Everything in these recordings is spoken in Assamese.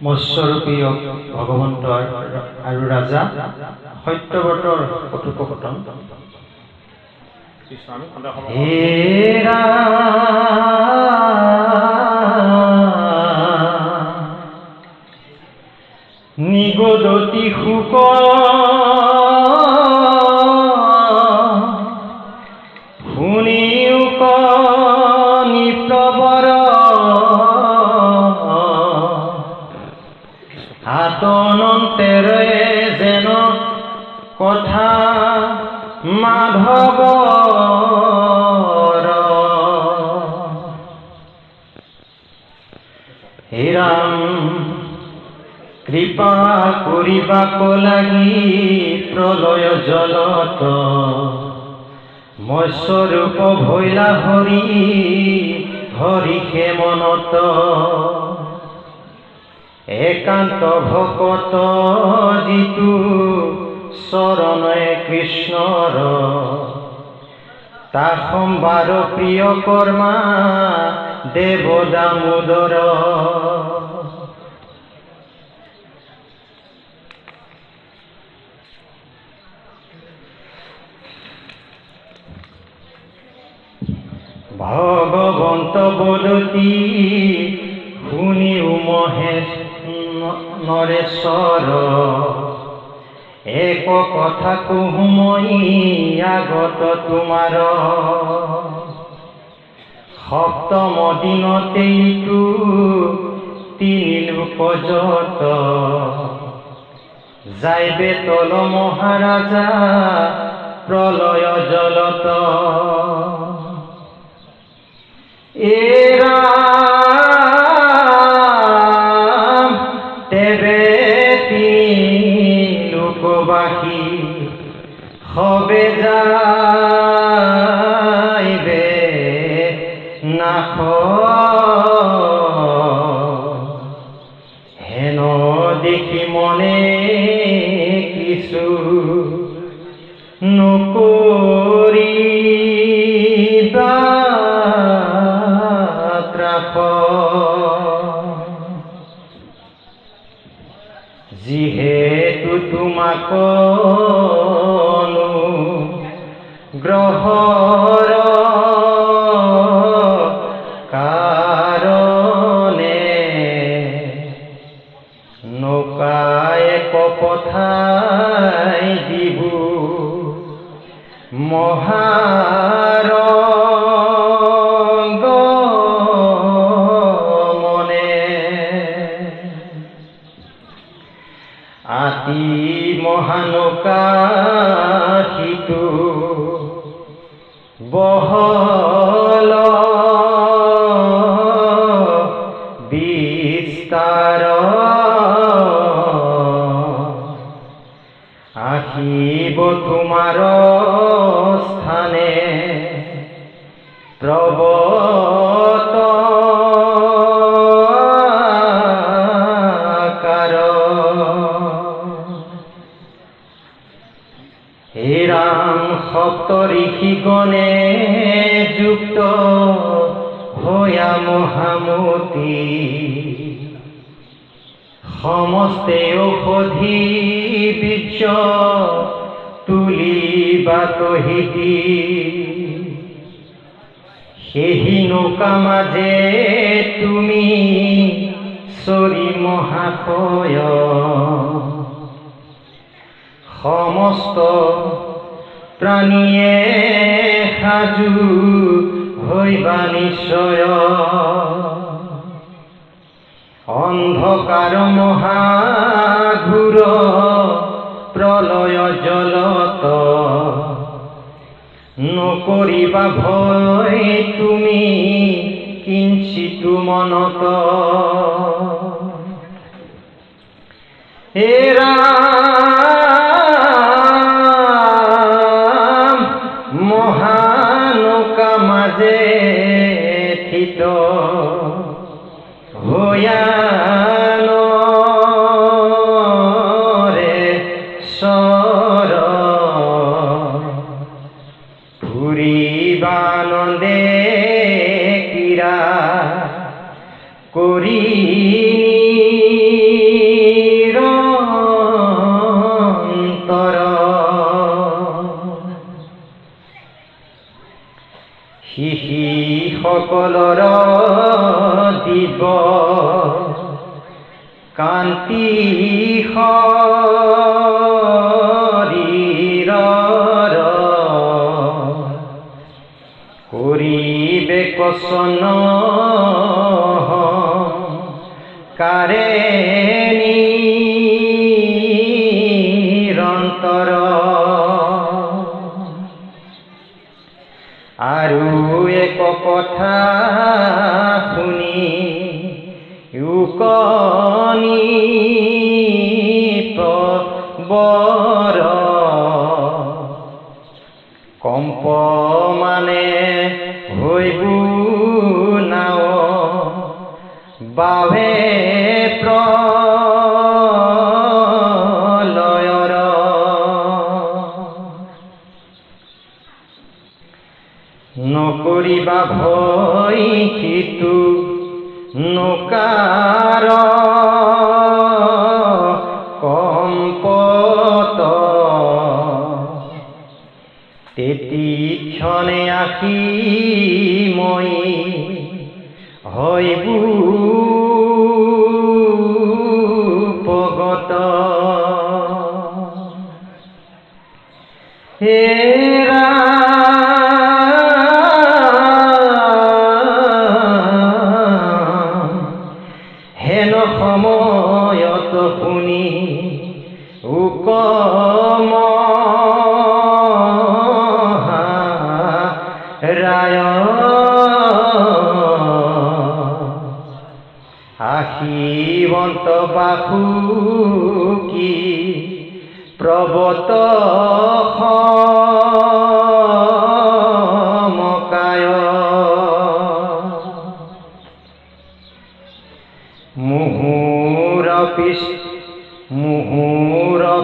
মৎস্যৰূপী ভগৱন্ত আৰু ৰাজা সত্যব্ৰতৰ কথোপকথন। নিগদতি শুক শুনিও নিপ্ৰবৰ হাতনন্তেৰে যেন কথা মাধৱৰ হে ৰাম কৃপা কৰিবাক লাগি প্ৰলয় জলত মৎস্যৰূপ ভৈলা হৰি হৰিষে মনত একান্ত ভকত যিটো চৰণে কৃষ্ণৰ তা সম্বাৰ প্ৰিয় কৰ্মা দেৱ দামোদৰ ভগৱন্ত বদতি শুনিও মহেশ নৰেশ্বৰ এক কথা কহু মই আগত তোমাৰ সপ্তম দিনতেইতো তিনি লোক যত যাইবে তল মহাৰাজা প্ৰলয় জলত এৰা তেবে তিনি লোকবাসী হবে যাইবে নাশ হেন দেখি মনে কিছু নকৰিবা যিহেতু তোমাক গ্ৰহৰ কাৰণে নৌকায় পঠাই দিবু মহাৰ আতি মহানৌকা সিটো বহল বিস্তাৰ আহিব তোমাৰ স্থানে প্ৰবত হে ৰাম সপ্ত ঋষিগণে যুক্ত হয়া মহামতি সমস্তে ঔষধি বীৰ্য তুলিবা তহিতি সেহি নৌকা মাজে তুমি চৰি মহাশয় সমস্ত প্ৰাণীয়ে সাজু হইবা নিশ্চয় অন্ধকাৰ মহাঘোৰ প্ৰলয় জলত নকৰিবা ভয় তুমি কিঞ্চিতো মনত হে ৰাম মহানৌকা মাজে থিত হয়ান ৰে চৰ সকলৰ দিব কান্তি শৰীৰৰ কৰিবে কচন কাৰে নিৰন্তৰ আৰু এক কথা শুনি উকনি প্ৰবৰ কম্প মানে হৈবু নাও বাবে প্ৰলয়ৰ নকৰিবা ভয় সিটো নকাৰ কম্পত তেতি ক্ষণে আহি মই হৈবু পগত হেৰা হেন সময়ত শুনি উকম ৰায় আহিবন্ত বাসুকি প্ৰবত সমকায় মুহুৰ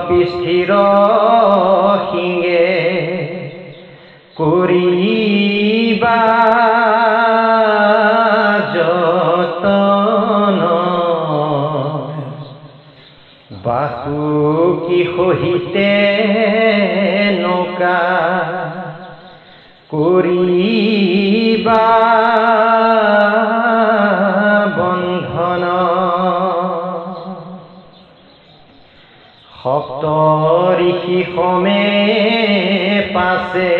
পিস্থিৰ শিঙে কৰিবা যতন বাসুকি সহিতে নৌকা কৰিবা বন্ধন সপ্ত ঋষি সমে পাছে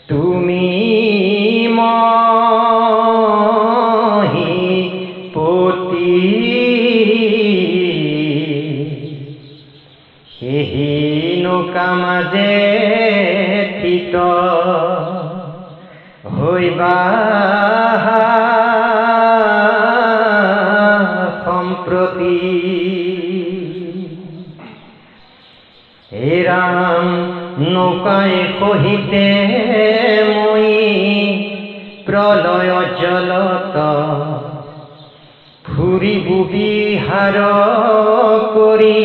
তুমি মহিপতি সেহি নৌকা মাজে থিত হৈবা সম্প্ৰতি হে ৰাম নৌকাই সহিতে মই প্ৰলয় জলত ফুৰিবু বিহাৰ কৰি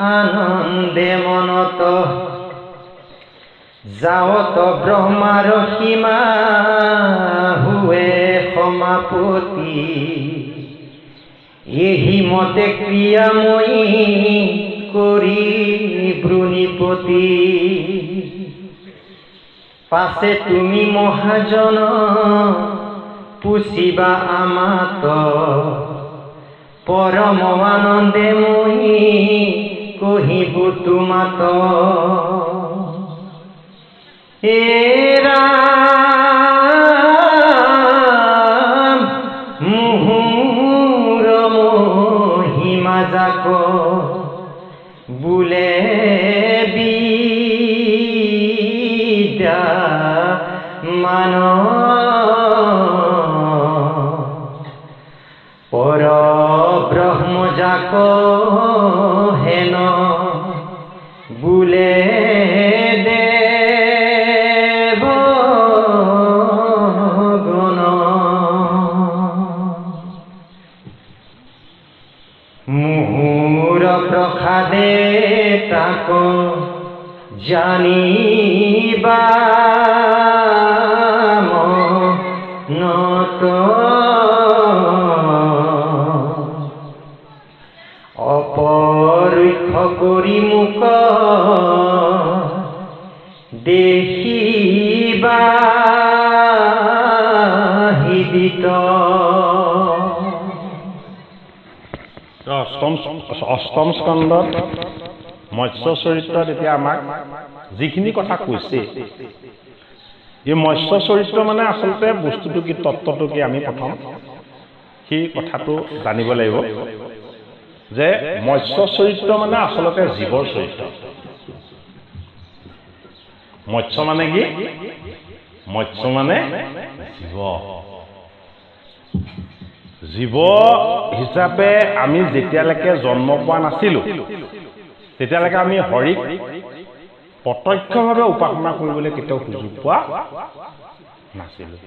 আনন্দে মনত যাৱত ব্ৰহ্মাৰ সীমা হুৱে সমাপতি এহি মতে ক্ৰিয়াময়ী কৰি ব্ৰুণীপতি পাছে তুমি মহাজন পুষিবা আমাত পৰম আনন্দে মই কহিবু তোমাত হে ৰাম মুহুৰ মহিমা যাক বুলে বিদ্যা মান পর ব্রহ্ম যাক হেন বুলে দেব গণ মুহুর প্রসাদে তাক জানিবা মনত অপরীক্ষ করি মুখ দেখিবা চৰিত অষ্টম স্কন্ধত মৎস্য চৰিত্ৰত এতিয়া আমাক যিখিনি কথা কৈছে, এই মৎস্য চৰিত্ৰ মানে আচলতে বস্তুটো কি, তত্ত্বটো কি, আমি প্ৰথম সেই কথাটো জানিব লাগিব যে মৎস্য চৰিত্ৰ মানে আচলতে জীৱৰ চৰিত্ৰ। মৎস্য মানে কি? মৎস্য মানে জীৱ। জীৱ হিচাপে আমি যেতিয়ালৈকে জন্ম পোৱা নাছিলোঁ তেতিয়ালৈকে আমি হৰিক প্ৰত্যক্ষভাৱে উপাসনা কৰিবলৈ কেতিয়াও সুযোগ পোৱা নাছিলোঁ।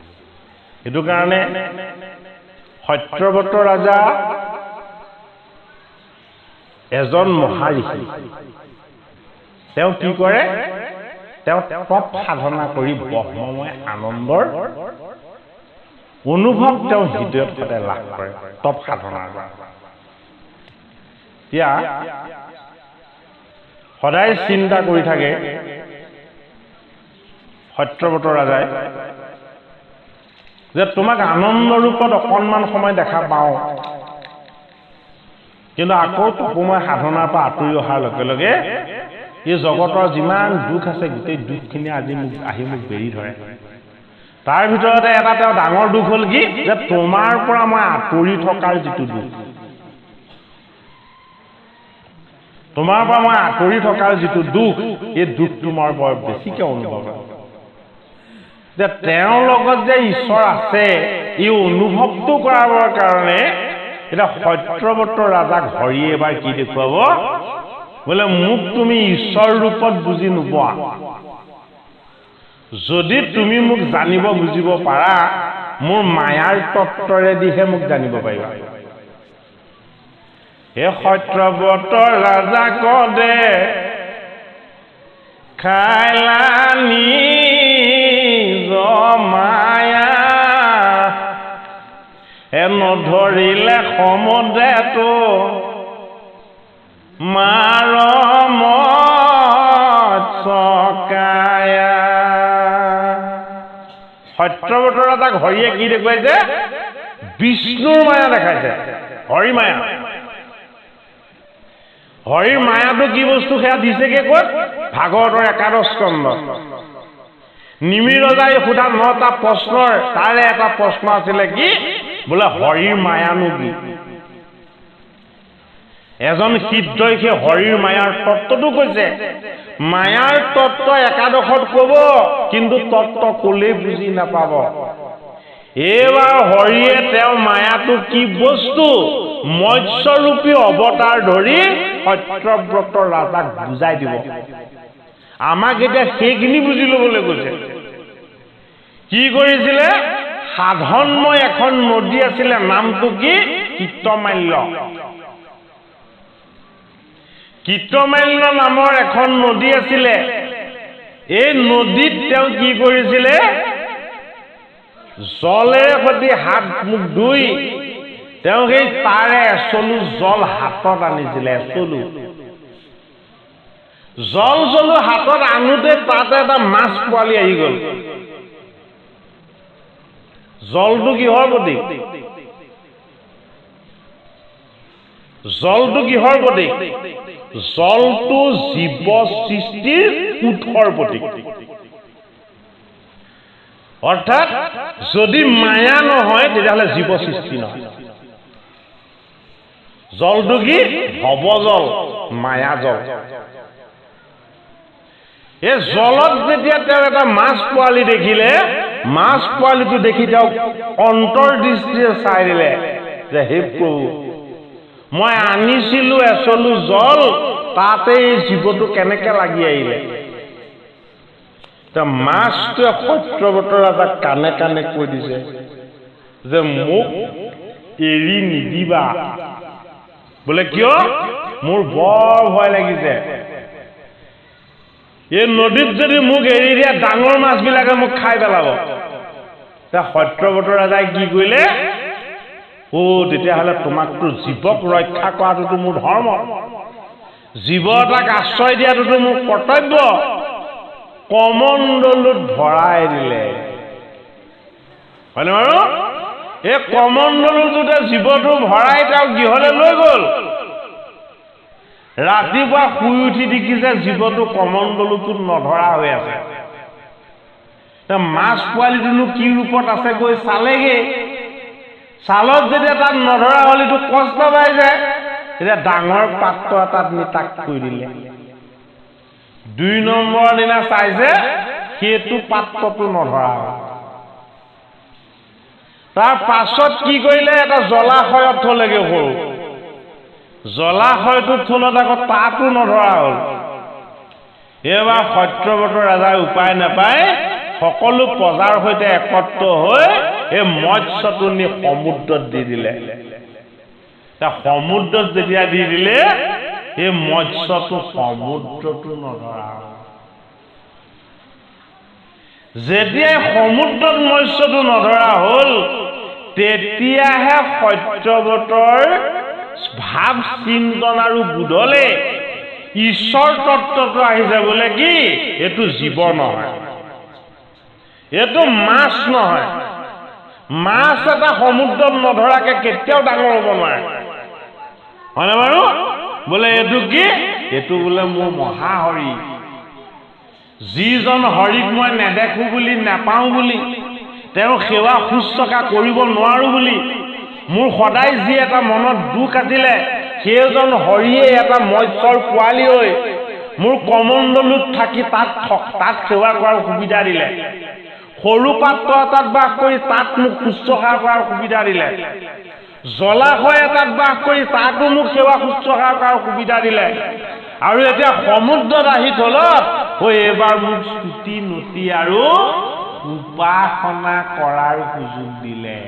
সেইটো কাৰণে সত্যব্ৰত ৰজা এজন মহাঋষি। তেওঁ কি কৰে? তেওঁ তপ সাধনা কৰি ব্ৰহ্মময় আনন্দৰ অনুভৱ তেওঁ হৃদয়ত সদায় লাভ কৰে তপ সাধনাৰ দ্বাৰা। এতিয়া সদায় চিন্তা কৰি থাকে সত্যব্ৰত ৰজাই যে তোমাক আনন্দ ৰূপত অকণমান সময় দেখা পাওঁ, কিন্তু আকৌ তপময় সাধনাৰ পৰা আঁতৰি অহাৰ লগে লগে এই জগতৰ যিমান দুখ আছে গোটেই দুখখিনি আজি আহি মোক বেৰি ধৰে। তাৰ ভিতৰতে এটা তেওঁ ডাঙৰ দুখ হ'ল কি, যে তোমাৰ পৰা মই আঁতৰি থকাৰ যিটো দুখ, তোমাৰ পৰা মই আঁতৰি থকাৰ যিটো দুখ, এই দুখটো মই বৰ বেছিকৈ অনুভৱ কৰোঁ। যে তেওঁৰ লগত যে ঈশ্বৰ আছে এই অনুভৱটো কৰাবৰ কাৰণে এতিয়া সত্যব্ৰত ৰাজাক হৰিয়ে এবাৰ কি দেখুৱাব, বোলে মোক তুমি ঈশ্বৰ ৰূপত বুজি নোপোৱা, যদি তুমি মোক জানিব বুজিব পাৰা মোৰ মায়াৰ তত্ত্বৰেদিহে মোক জানিব পাৰিবা। হে সত্যব্ৰত ৰাজা কদে খাইলানি মায়া হে নধৰিলে সমুদ্ৰেটো মাৰ মৎস্যকায়া। সত্যব্ৰত ৰাজাক হৰিয়ে কি দেখুৱাইছে? বিষ্ণুৰ মায়া দেখাইছে, হৰি মায়া। হৰিৰ মায়াটো কি বস্তু সেয়া দিছেগে ক'ত? ভাগৱতৰ ১১ স্কন্ধত। নিমিৰ ৰজাই সোধা ৯টা প্ৰশ্নৰ তাৰে এটা প্ৰশ্ন আছিলে কি, বোলে হৰিৰ মায়ানো কি? এজন সিদ্ধই সেই হৰিৰ মায়াৰ তত্ত্বটো কৈছে। মায়াৰ তত্ত্ব একাদশত ক'ব, কিন্তু তত্ত্ব ক'লেই বুজি নাপাব। এইবাৰ হৰিয়ে তেওঁ মায়াটো কি বস্তু মৎস্যৰূপী অৱতাৰ ধৰি সত্যব্ৰত ৰাজাক বুজাই দিব। আমাক এতিয়া সেইখিনি বুজি ল'বলৈ কৈছে। কি কৰিছিলে? সাধনময় এখন নদী আছিলে, নামটো কি? কীৰ্তমাল্য। কীৰ্তমাল্য নামৰ এখন নদী আছিলে। এই নদীত তেওঁ কি কৰিছিলে? জলেৰে সৈতে হাত মুখ ধুই তেওঁ সেই তাৰে এচলু জল হাতত আনিছিলে। জল হাতত আনোতে তাতে এটা মাছ পোৱালি আহি গ'ল। জলটো কিহৰ প্ৰতীক? জলটো কিহৰ প্ৰতীক? জলটো জীৱ সৃষ্টিৰ উৎসৰ প্ৰতীক। অৰ্থাৎ যদি মায়া নহয় তেতিয়াহ'লে জীৱ সৃষ্টি নহয়। জলটো কি? ভৱজল, মায়া জল। এই জলত যেতিয়া তেওঁ এটা মাছ পোৱালি দেখিলে, মাছ পোৱালিটো দেখি তেওঁ অন্তৰ্দৃষ্টিৰে চাই দিলে যে হে প্ৰভু, মই আনিছিলো এচলু জল, তাতে এই জীৱটো কেনেকে লাগি আহিলে। মাছটোৱে সত্যব্ৰত ৰাজাক কাণে কাণে কৈ দিছে যে মোক এৰি নিদিবা। বোলে কিয়? মোৰ বৰ ভয় লাগিছে। এই নদীত যদি মোক এৰি দিয়া ডাঙৰ মাছবিলাকে মোক খাই পেলাব। সত্যব্ৰত ৰাজাই কি কৰিলে? তেতিয়াহ'লে তোমাকতো জীৱক ৰক্ষা কৰাটোতো মোৰ ধৰ্ম, জীৱ এটাক আশ্ৰয় দিয়াটোতো মোৰ কৰ্তব্য। কমণ্ডলুত ভৰাই দিলে, হয়নে বাৰু? এই কমণ্ডলুটোতে জীৱটো ভৰাই তেওঁ গৃহলৈ লৈ গ'ল। ৰাতিপুৱা শুই উঠি দেখিছে জীৱটো কমণ্ডলুটোত নধৰা হৈ আছে। মাছ পোৱালিটোনো কি ৰূপত আছে গৈ চালেগে। চালত যেতিয়া তাত নধৰা হ'ল, এইটো কষ্ট পাইছে, তেতিয়া ডাঙৰ পাত্ৰ এটাত নি তাক থৈ দিলে। ২ নম্বৰ দিনা চাইছে সেইটো পাত্ৰটো নধৰা হ'ল। তাৰ পাছত কি কৰিলে, এটা জলাশয়ত থলেগে সৰু। জলাশয়টোত থলত আকৌ তাতো নধৰা হ'ল। এইবাৰ সত্যব্ৰত ৰজাই উপায় নাপায় সকলো প্ৰজাৰ সৈতে একত্ৰ হৈ এই মৎস্যটো নি সমুদ্ৰত দি দিলে। সমুদ্ৰত যেতিয়া দি দিলে, এই মৎস্যটো সমুদ্ৰটো নধৰা হ'ল। যেতিয়াই সমুদ্ৰত মৎস্যটো নধৰা হ'ল, তেতিয়াহে সত্যব্ৰতৰ ভাৱ চিন্তন আৰু বোধলে ঈশ্বৰ তত্ত্বটো আহিছে। বোলে কি, এইটো জীৱ নহয়, এইটো মাছ নহয়। মাছ এটা সমুদ্ৰত নধৰাকে কেতিয়াও ডাঙৰ হ'ব নোৱাৰে, হয়নে বাৰু? বোলে এইটো কি, এইটো বোলে মোৰ মহাহৰি। যিজন হৰিক মই নেদেখো বুলি, নাপাওঁ বুলি, তেওঁ সেৱা শুশ্ৰূষা কৰিব নোৱাৰো বুলি, মোৰ সদায় যি এটা মনত দুখ আছিলে, সেইজন হৰিয়ে এটা মৎস্যৰ পোৱালি হৈ মোৰ কমণ্ডলুত থাকি তাত সেৱা কৰাৰ সুবিধা দিলে। সৰু পাত্ৰ এটাত বাস কৰি তাত মোক শুশ্ৰূষা কৰাৰ সুবিধা দিলে। জলাশয় এটাত বাস কৰি তাতো মোক সেৱা শুশ্ৰূষা কৰাৰ সুবিধা দিলে। আৰু এতিয়া সমুদ্ৰত আহি থলত এইবাৰ মোক স্তুতি নতি আৰু উপাসনা কৰাৰ সুযোগ দিলে।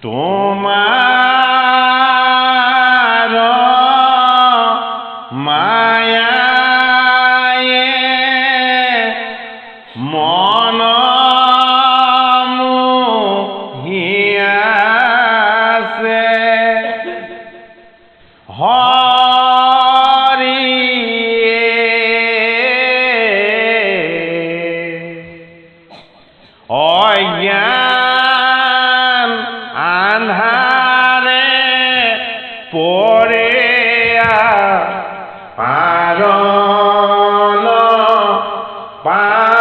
তোমাৰ মায়ায়ে মন মোহিয়াছে, অজ্ঞান আন্ধাৰে পৰে পাৰল পাওঁ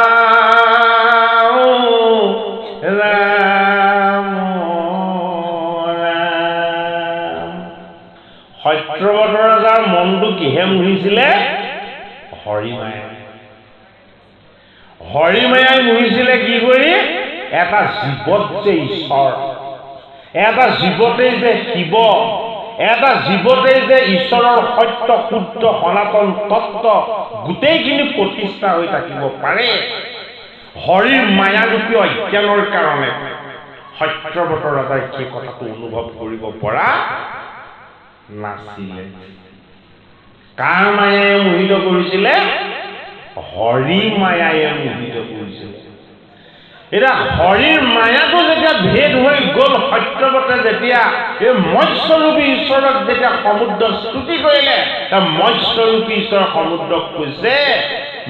ৰাম ৰাম। সত্যব্ৰত ৰজাৰ মনটো কিহে মুহিছিলে? হৰিমায়া। হৰিমায়াই মুহিছিলে কি কৰি? এটা জীৱত যে ঈশ্বৰ, এটা জীৱতেই যে শিৱ, এটা জীৱতেই যে ঈশ্বৰৰ সত্য শুদ্ধ সনাতন তত্ত্ব গোটেইখিনি প্ৰতিষ্ঠা হৈ থাকিব পাৰে। হৰিৰ মায়াৰূপী অজ্ঞানৰ কাৰণে সত্যব্ৰত ৰজাই সেই কথাটো অনুভৱ কৰিব পৰা নাছিলে। কাৰ মায়াই মোহিত কৰিছিলে? হৰি মায়াই মোহিত কৰিছিলে। এতিয়া হৰিৰ মায়াটো যেতিয়া ভেদ হৈ গ'ল, সত্যব্ৰতে যেতিয়া এই মৎস্যৰূপী ঈশ্বৰক যেতিয়া সমুদ্ৰত স্তুতি কৰিলে, মৎস্যৰূপী ঈশ্বৰ সমুদ্ৰক কৈছে,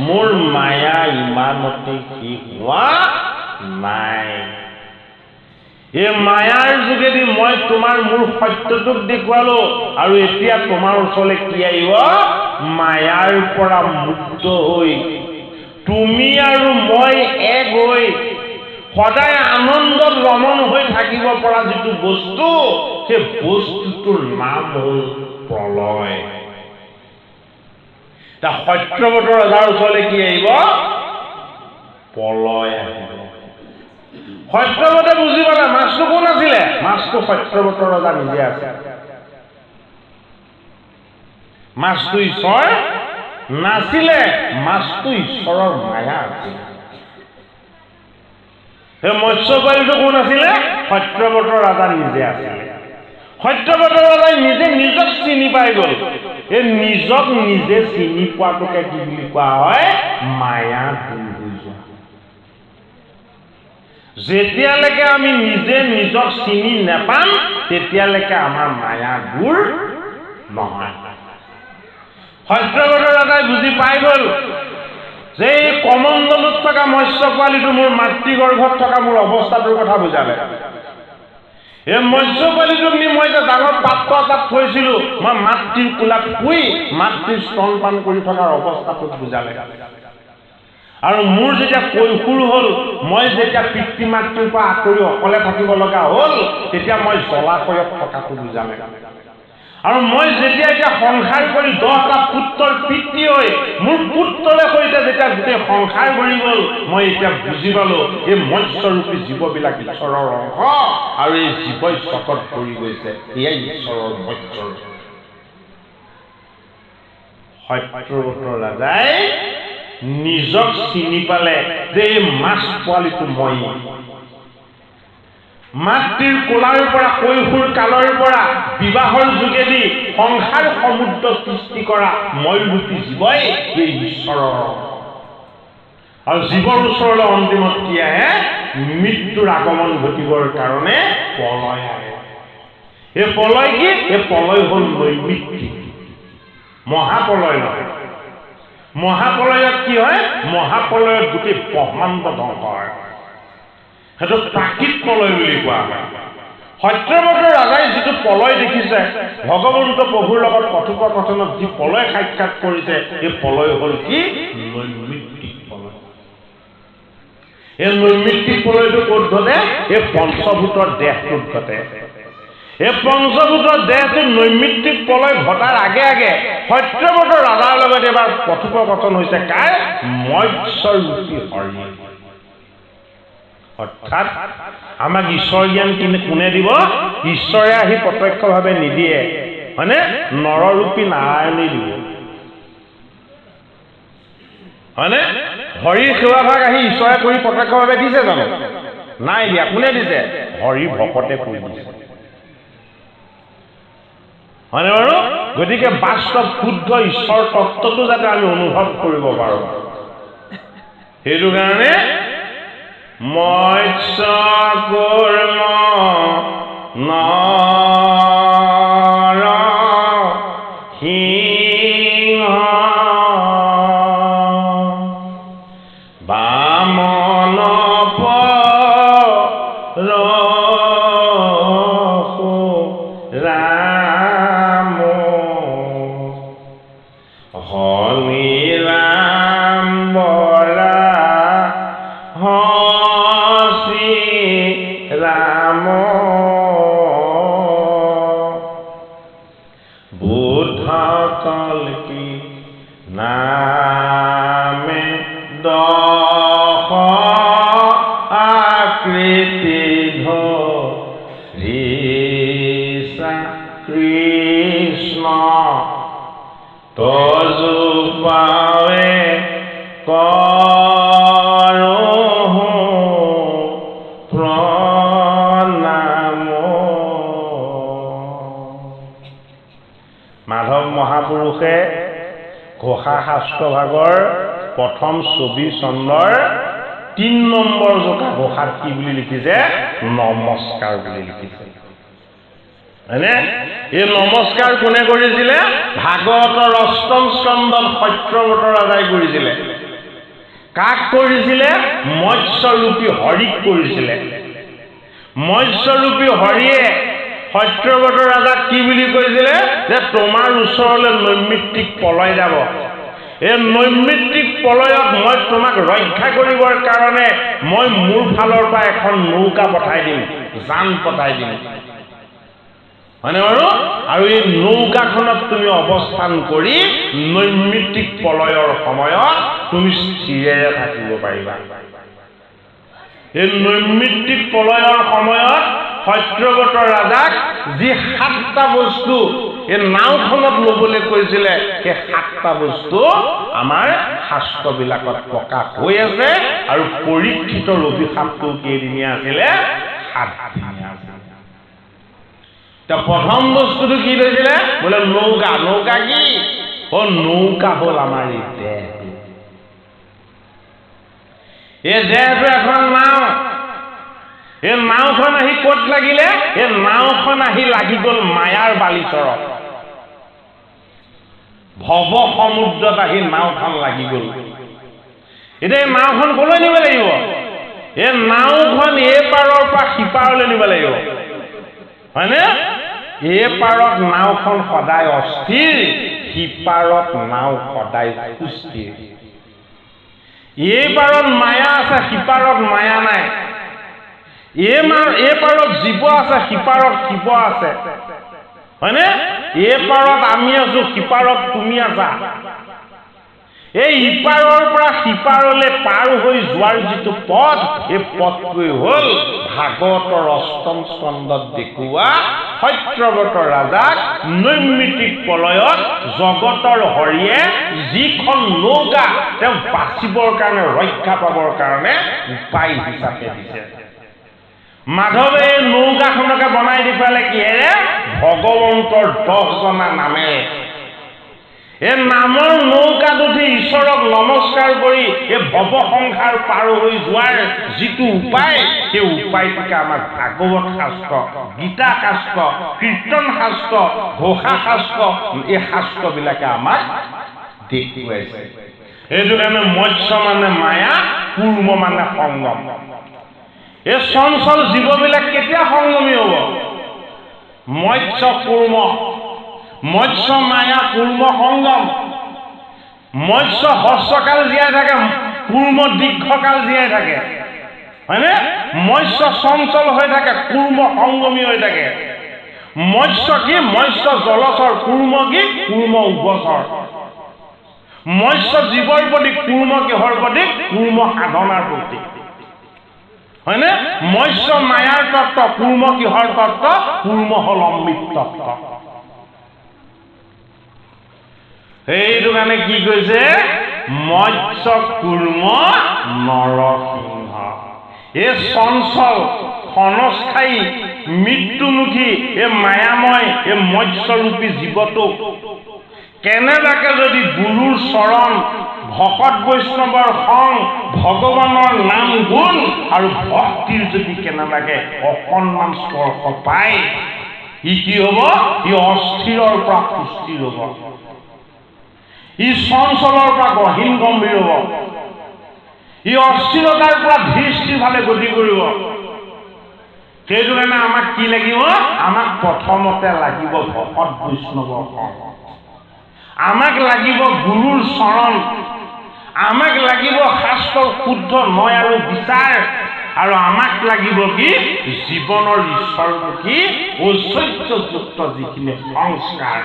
মোৰ মায়া ইমানতে শেষ হোৱা নাই। এই মায়াৰ যোগেদি মই তোমাৰ মোৰ সত্যটোক দেখুৱালো, আৰু এতিয়া তোমাৰ ওচৰলৈ কি আহিব? মায়াৰ পৰা মুক্ত হৈ তুমি আৰু মই এক হৈ সদায় আনন্দত ৰমণ হৈ থাকিব পৰা যিটো বস্তু, সেই বস্তুটোৰ নাম হ'ল প্ৰলয়। সত্যব্ৰত ৰজাৰ ওচৰলৈ কি আহিব? প্ৰলয় আহিব। সত্যব্ৰতে বুজি পালে মাছটো কোন আছিলে? মাছটো সত্যব্ৰত ৰজা নিজে আছে। মাছটো ঈশ্বৰ নাছিলে, মাছটো ঈশ্বৰৰ মায়া আছিল। সেই মৎস্য পোৱালিটো কোন আছিলে? সত্যব্ৰত ৰজা নিজে আছিলে। সত্যব্ৰত ৰজাই নিজে নিজক চিনি পাই গ'ল। এই নিজক নিজে চিনি পোৱাটোকে কি বুলি কোৱা হয়? মায়া দূৰ হৈ যোৱা। যেতিয়ালৈকে আমি নিজে নিজক চিনি নাপাম, তেতিয়ালৈকে আমাৰ মায়া দূৰ নহয়। সত্যব্ৰত ৰজাই বুজি পাই গ'ল, যে এই কমণ্ডলত থকা মৎস্য পোৱালিটো মোৰ মাতৃগৰ্ভত থকা মোৰ অৱস্থাটোৰ কথা বুজালে। এই মৎস্য পোৱালিটোক নি মই যে ডাঙৰ পাত্ৰ এটাত থৈছিলো, মই মাতৃৰ কোলাত শুই মাতৃৰ স্তনপান কৰি থকাৰ অৱস্থাটোক বুজালে। আৰু মোৰ যেতিয়া কৈশোৰ হ'ল, মই যেতিয়া পিতৃ মাতৃৰ পৰা আঁতৰি অকলে থাকিব লগা হ'ল, তেতিয়া মই জলাশয়ত থকাটো বুজালে। আৰু মই যেতিয়া এতিয়া সংসাৰ কৰি 10টা পুত্ৰৰ পিতৃ হৈ মোৰ পুত্ৰৰে সৈতে যেতিয়া গোটেই সংসাৰ কৰি গ'ল, মই এতিয়া বুজি পালো এই মৎস্যৰূপী জীৱবিলাক ঈশ্বৰৰ অংশ, আৰু এই জীৱই চকত পৰি গৈছে, এয়াই ঈশ্বৰৰ মৎস্যৰ। সত্যব্ৰত ৰাজাই নিজক চিনি পালে যে এই মাছ পোৱালিটো মই। মাতৃৰ কোলাৰ পৰা কৈশোৰ কালৰ পৰা বিবাহৰ যোগেদি সংসাৰ সমুদ্ৰ সৃষ্টি কৰা মই ৰূপী জীৱই এই ঈশ্বৰৰ। আৰু জীৱৰ ওচৰলৈ অন্তিমত কি আহে? মৃত্যুৰ আগমন ঘটিবৰ কাৰণে প্ৰলয় আহে। এই প্ৰলয় কি? এই প্ৰলয় হ'ল নৈমিত্তিক, মহাপ্ৰলয় নহয়। মহাপ্ৰলয়ত কি হয়? মহাপ্ৰলয়ত গোটেই ব্ৰহ্মাণ্ড ধ্বংস হয়, সেইটো প্ৰাকৃত প্ৰলয় বুলি কোৱা হয়। সত্যব্ৰত ৰাজাই যিটো প্ৰলয় দেখিছে, ভগৱন্ত প্ৰভুৰ লগত কথোপকথনত যি প্ৰলয় সাক্ষাৎ কৰিছে, এই প্ৰলয় হ'ল কি? নৈমিত্তিক প্ৰলয়। এই নৈমিত্তিক প্ৰলয়টো ক'ত ঘটে? এই পঞ্চভূতৰ দেহটোত ঘটে। এই পঞ্চভূতৰ দেহটোত নৈমিত্তিক প্ৰলয় ঘটাৰ আগে আগে সত্যব্ৰত ৰাজাৰ লগত এবাৰ কথোপকথন হৈছে কাৰ? মৎস্যৰূপী হৰি। অৰ্থাৎ আমাক ঈশ্বৰ জ্ঞান কোনে দিব? ঈশ্বৰে আহি প্ৰত্যক্ষভাৱে নিদিয়ে, হয়নে? নৰৰূপী নাৰায়ণে দিব, হয়নে? হৰিৰ সেৱাভাগ আহি ঈশ্বৰে কৰি প্ৰত্যক্ষভাৱে দিছে জানো? নাই দিয়া। কোনে দিছে? হৰি ভকতে কৰি দিছে, হয়নে বাৰু? গতিকে বাস্তৱ শুদ্ধ ঈশ্বৰ তত্ত্বটো যাতে আমি অনুভৱ কৰিব পাৰোঁ, সেইটো কাৰণে মৎস্য কুৰ্ম নৰ সিংহ বামন পৰশু ৰাম হৰি ৰাম বৰা ৰাম বুদ্ধ কলকি নামে দশ আকৃতি ধৰিছা কৃষ্ণ তজু পাৱে মাধৱ মহাপুৰুষে ঘোষা শাস্ত্ৰ ভাগৰ প্ৰথম 24 চন্দ্ৰৰ 3 নম্বৰ জোকা ঘোষাত কি বুলি লিখিছে? নমস্কাৰ বুলি লিখিছে, হয়নে? এই নমস্কাৰ কোনে কৰিছিলে? ভাগৱতৰ 8ম স্কন্ধত সত্যব্ৰত ৰাজাই কৰিছিলে। কাক কৰিছিলে? মৎস্যৰূপী হৰিক কৰিছিলে। মৎস্যৰূপী হৰিয়ে সত্যব্ৰত ৰাজাক কি বুলি কৈছিলে? যে তোমাৰ ওচৰলৈ নৈমিত্তিক প্ৰলয় যাব, এই নৈমিত্তিক প্ৰলয়ত মই তোমাক ৰক্ষা কৰিবৰ কাৰণে মই মোৰ ফালৰ পৰা এখন নৌকা পঠাই দিম, যান পঠাই দিম, হয়নে বাৰু? আৰু এই নৌকাখনত তুমি অৱস্থান কৰি নৈমিত্তিক প্ৰলয়ৰ সময়ত তুমি স্থিৰেৰে থাকিব পাৰিবা। এই নৈমিত্তিক প্ৰলয়ৰ সময়ত সত্যব্ৰত ৰাজাক যি 7টা বস্তু এই নাওখনত ল'বলৈ কৈছিলে, সেই 7টা বস্তু আমাৰ শাস্ত্ৰবিলাকত প্ৰকাশ হৈ আছে। আৰু পৰীক্ষিতৰ অভিশাপটো কেইদিনীয়া আছিলে? 7 দিনীয়া আছিলে। এতিয়া প্ৰথম বস্তুটো কি লৈছিলে? বোলে নৌকা। নৌকা কি? নৌকা হ'ল আমাৰ এই দেহটো। এই দেহটো এখন নাও। এই নাওখন আহি ক'ত লাগিলে? এই নাওখন আহি লাগি গ'ল মায়াৰ বালিচৰত, ভৱ সমুদ্ৰত আহি নাওখন লাগি গ'ল। এতিয়া এই নাওখন কলৈ নিব লাগিব? এই নাওখন এই পাৰৰ পৰা সিপাৰলৈ নিব লাগিব, হয়নে? এই পাৰত নাওখন সদায় অস্থিৰ, সিপাৰত নাও সদায় সুস্থিৰ। এই পাৰত মায়া আছে, সিপাৰত মায়া নাই। এই পাৰত জীৱ আছে, সিপাৰত শিৱ আছে, হয়নে? এই পাৰত আমি আছো, সিপাৰত তুমি আছা। এই ইপাৰৰ পৰা সিপাৰলৈ পাৰ হৈ যোৱাৰ যিটো পথ, এই পথটোৱে হ'ল ভাগৱতৰ ৮ম স্কন্ধত দেখুওৱা সত্যব্ৰত ৰাজাক নৈমিত্তিক প্ৰলয়ত জগতৰ হৰিয়ে যিখন নৌকা তেওঁক বাচিবৰ কাৰণে, ৰক্ষা পাবৰ কাৰণে উপায় হিচাপে দিছে। মাধৱে এই নৌকাখনকে বনাই দেখুৱালে কিহেৰে? ভগৱন্তৰ 10জনা নামেৰে। এই নামৰ নৌকাত উঠি ঈশ্বৰক নমস্কাৰ কৰি এই ভৱ সংসাৰ পাৰ হৈ যোৱাৰ যিটো উপায়, সেই উপায়টোকে আমাক ভাগৱত শাস্ত্ৰ, গীতা শাস্ত্ৰ, কীৰ্তন শাস্ত্ৰ, ঘোষা শাস্ত্ৰ, এই শাস্ত্ৰবিলাকে আমাক দেখুৱাইছে। এইটো কাৰণে মৎস্য মানে মায়া, কুৰ্ম মানে সংগম। এই চঞ্চল জীৱবিলাক কেতিয়া সংগমী হ'ব? মৎস্য কুৰ্ম, মৎস্য মায়া কুৰ্ম সংগম। মৎস্য হ্ৰস্বকাল জীয়াই থাকে, কুৰ্ম দীৰ্ঘকাল জীয়াই থাকে, হয়নে? মৎস্য চঞ্চল হৈ থাকে, কুৰ্ম সংগমী হৈ থাকে। মৎস্য কি? মৎস্য জলচৰ। কুৰ্ম কি? কুৰ্ম উভচৰ। মৎস্য জীৱৰ প্ৰতি, কুৰ্ম কিহৰ প্ৰতি? কুৰ্ম সাধনাৰ প্ৰতি, হয়নে? মৎস্য মায়াৰ তত্ত্ব, কুৰ্ম কিহৰ তত্ত্ব? কুৰ্ম হল অমৃত তত্ত্ব। সেইটো কাৰণে কি কৈছে? মৎস্য কুৰ্ম নৰসিংহ। এই চঞ্চল, ক্ষণস্থায়ী, মৃত্যুমুখী, এই মায়াময়, এই মৎস্যৰূপী জীৱটোক কেনেবাকে যদি গুৰুৰ চৰণ, ভকত বৈষ্ণৱৰ সং, ভগৱানৰ নাম গুণ আৰু ভক্তিৰ যদি কেনেবাকে অকণমান স্পৰ্শ পায়, ই কি হ'ব? ই অস্থিৰৰ পৰা সুস্থিৰ হ'ব, ই চঞ্চলৰ পৰা গহীন গম্ভীৰ হ'ব, ই অস্থিৰতাৰ পৰা ধীৰ স্থিৰভাৱে গতি কৰিব। সেইটো কাৰণে আমাক কি লাগিব? আমাক প্ৰথমতে লাগিব ভকত বৈষ্ণৱৰ সং, আমাক লাগিব গুৰুৰ চৰণ, আমাক লাগিব শাস্ত্ৰৰ শুদ্ধ নয় আৰু বিচাৰ, আৰু আমাক লাগিব কি? জীৱনৰ ঈশ্বৰমুখী ঐশ্বৰ্যযুক্ত যিখিনি সংস্কাৰ।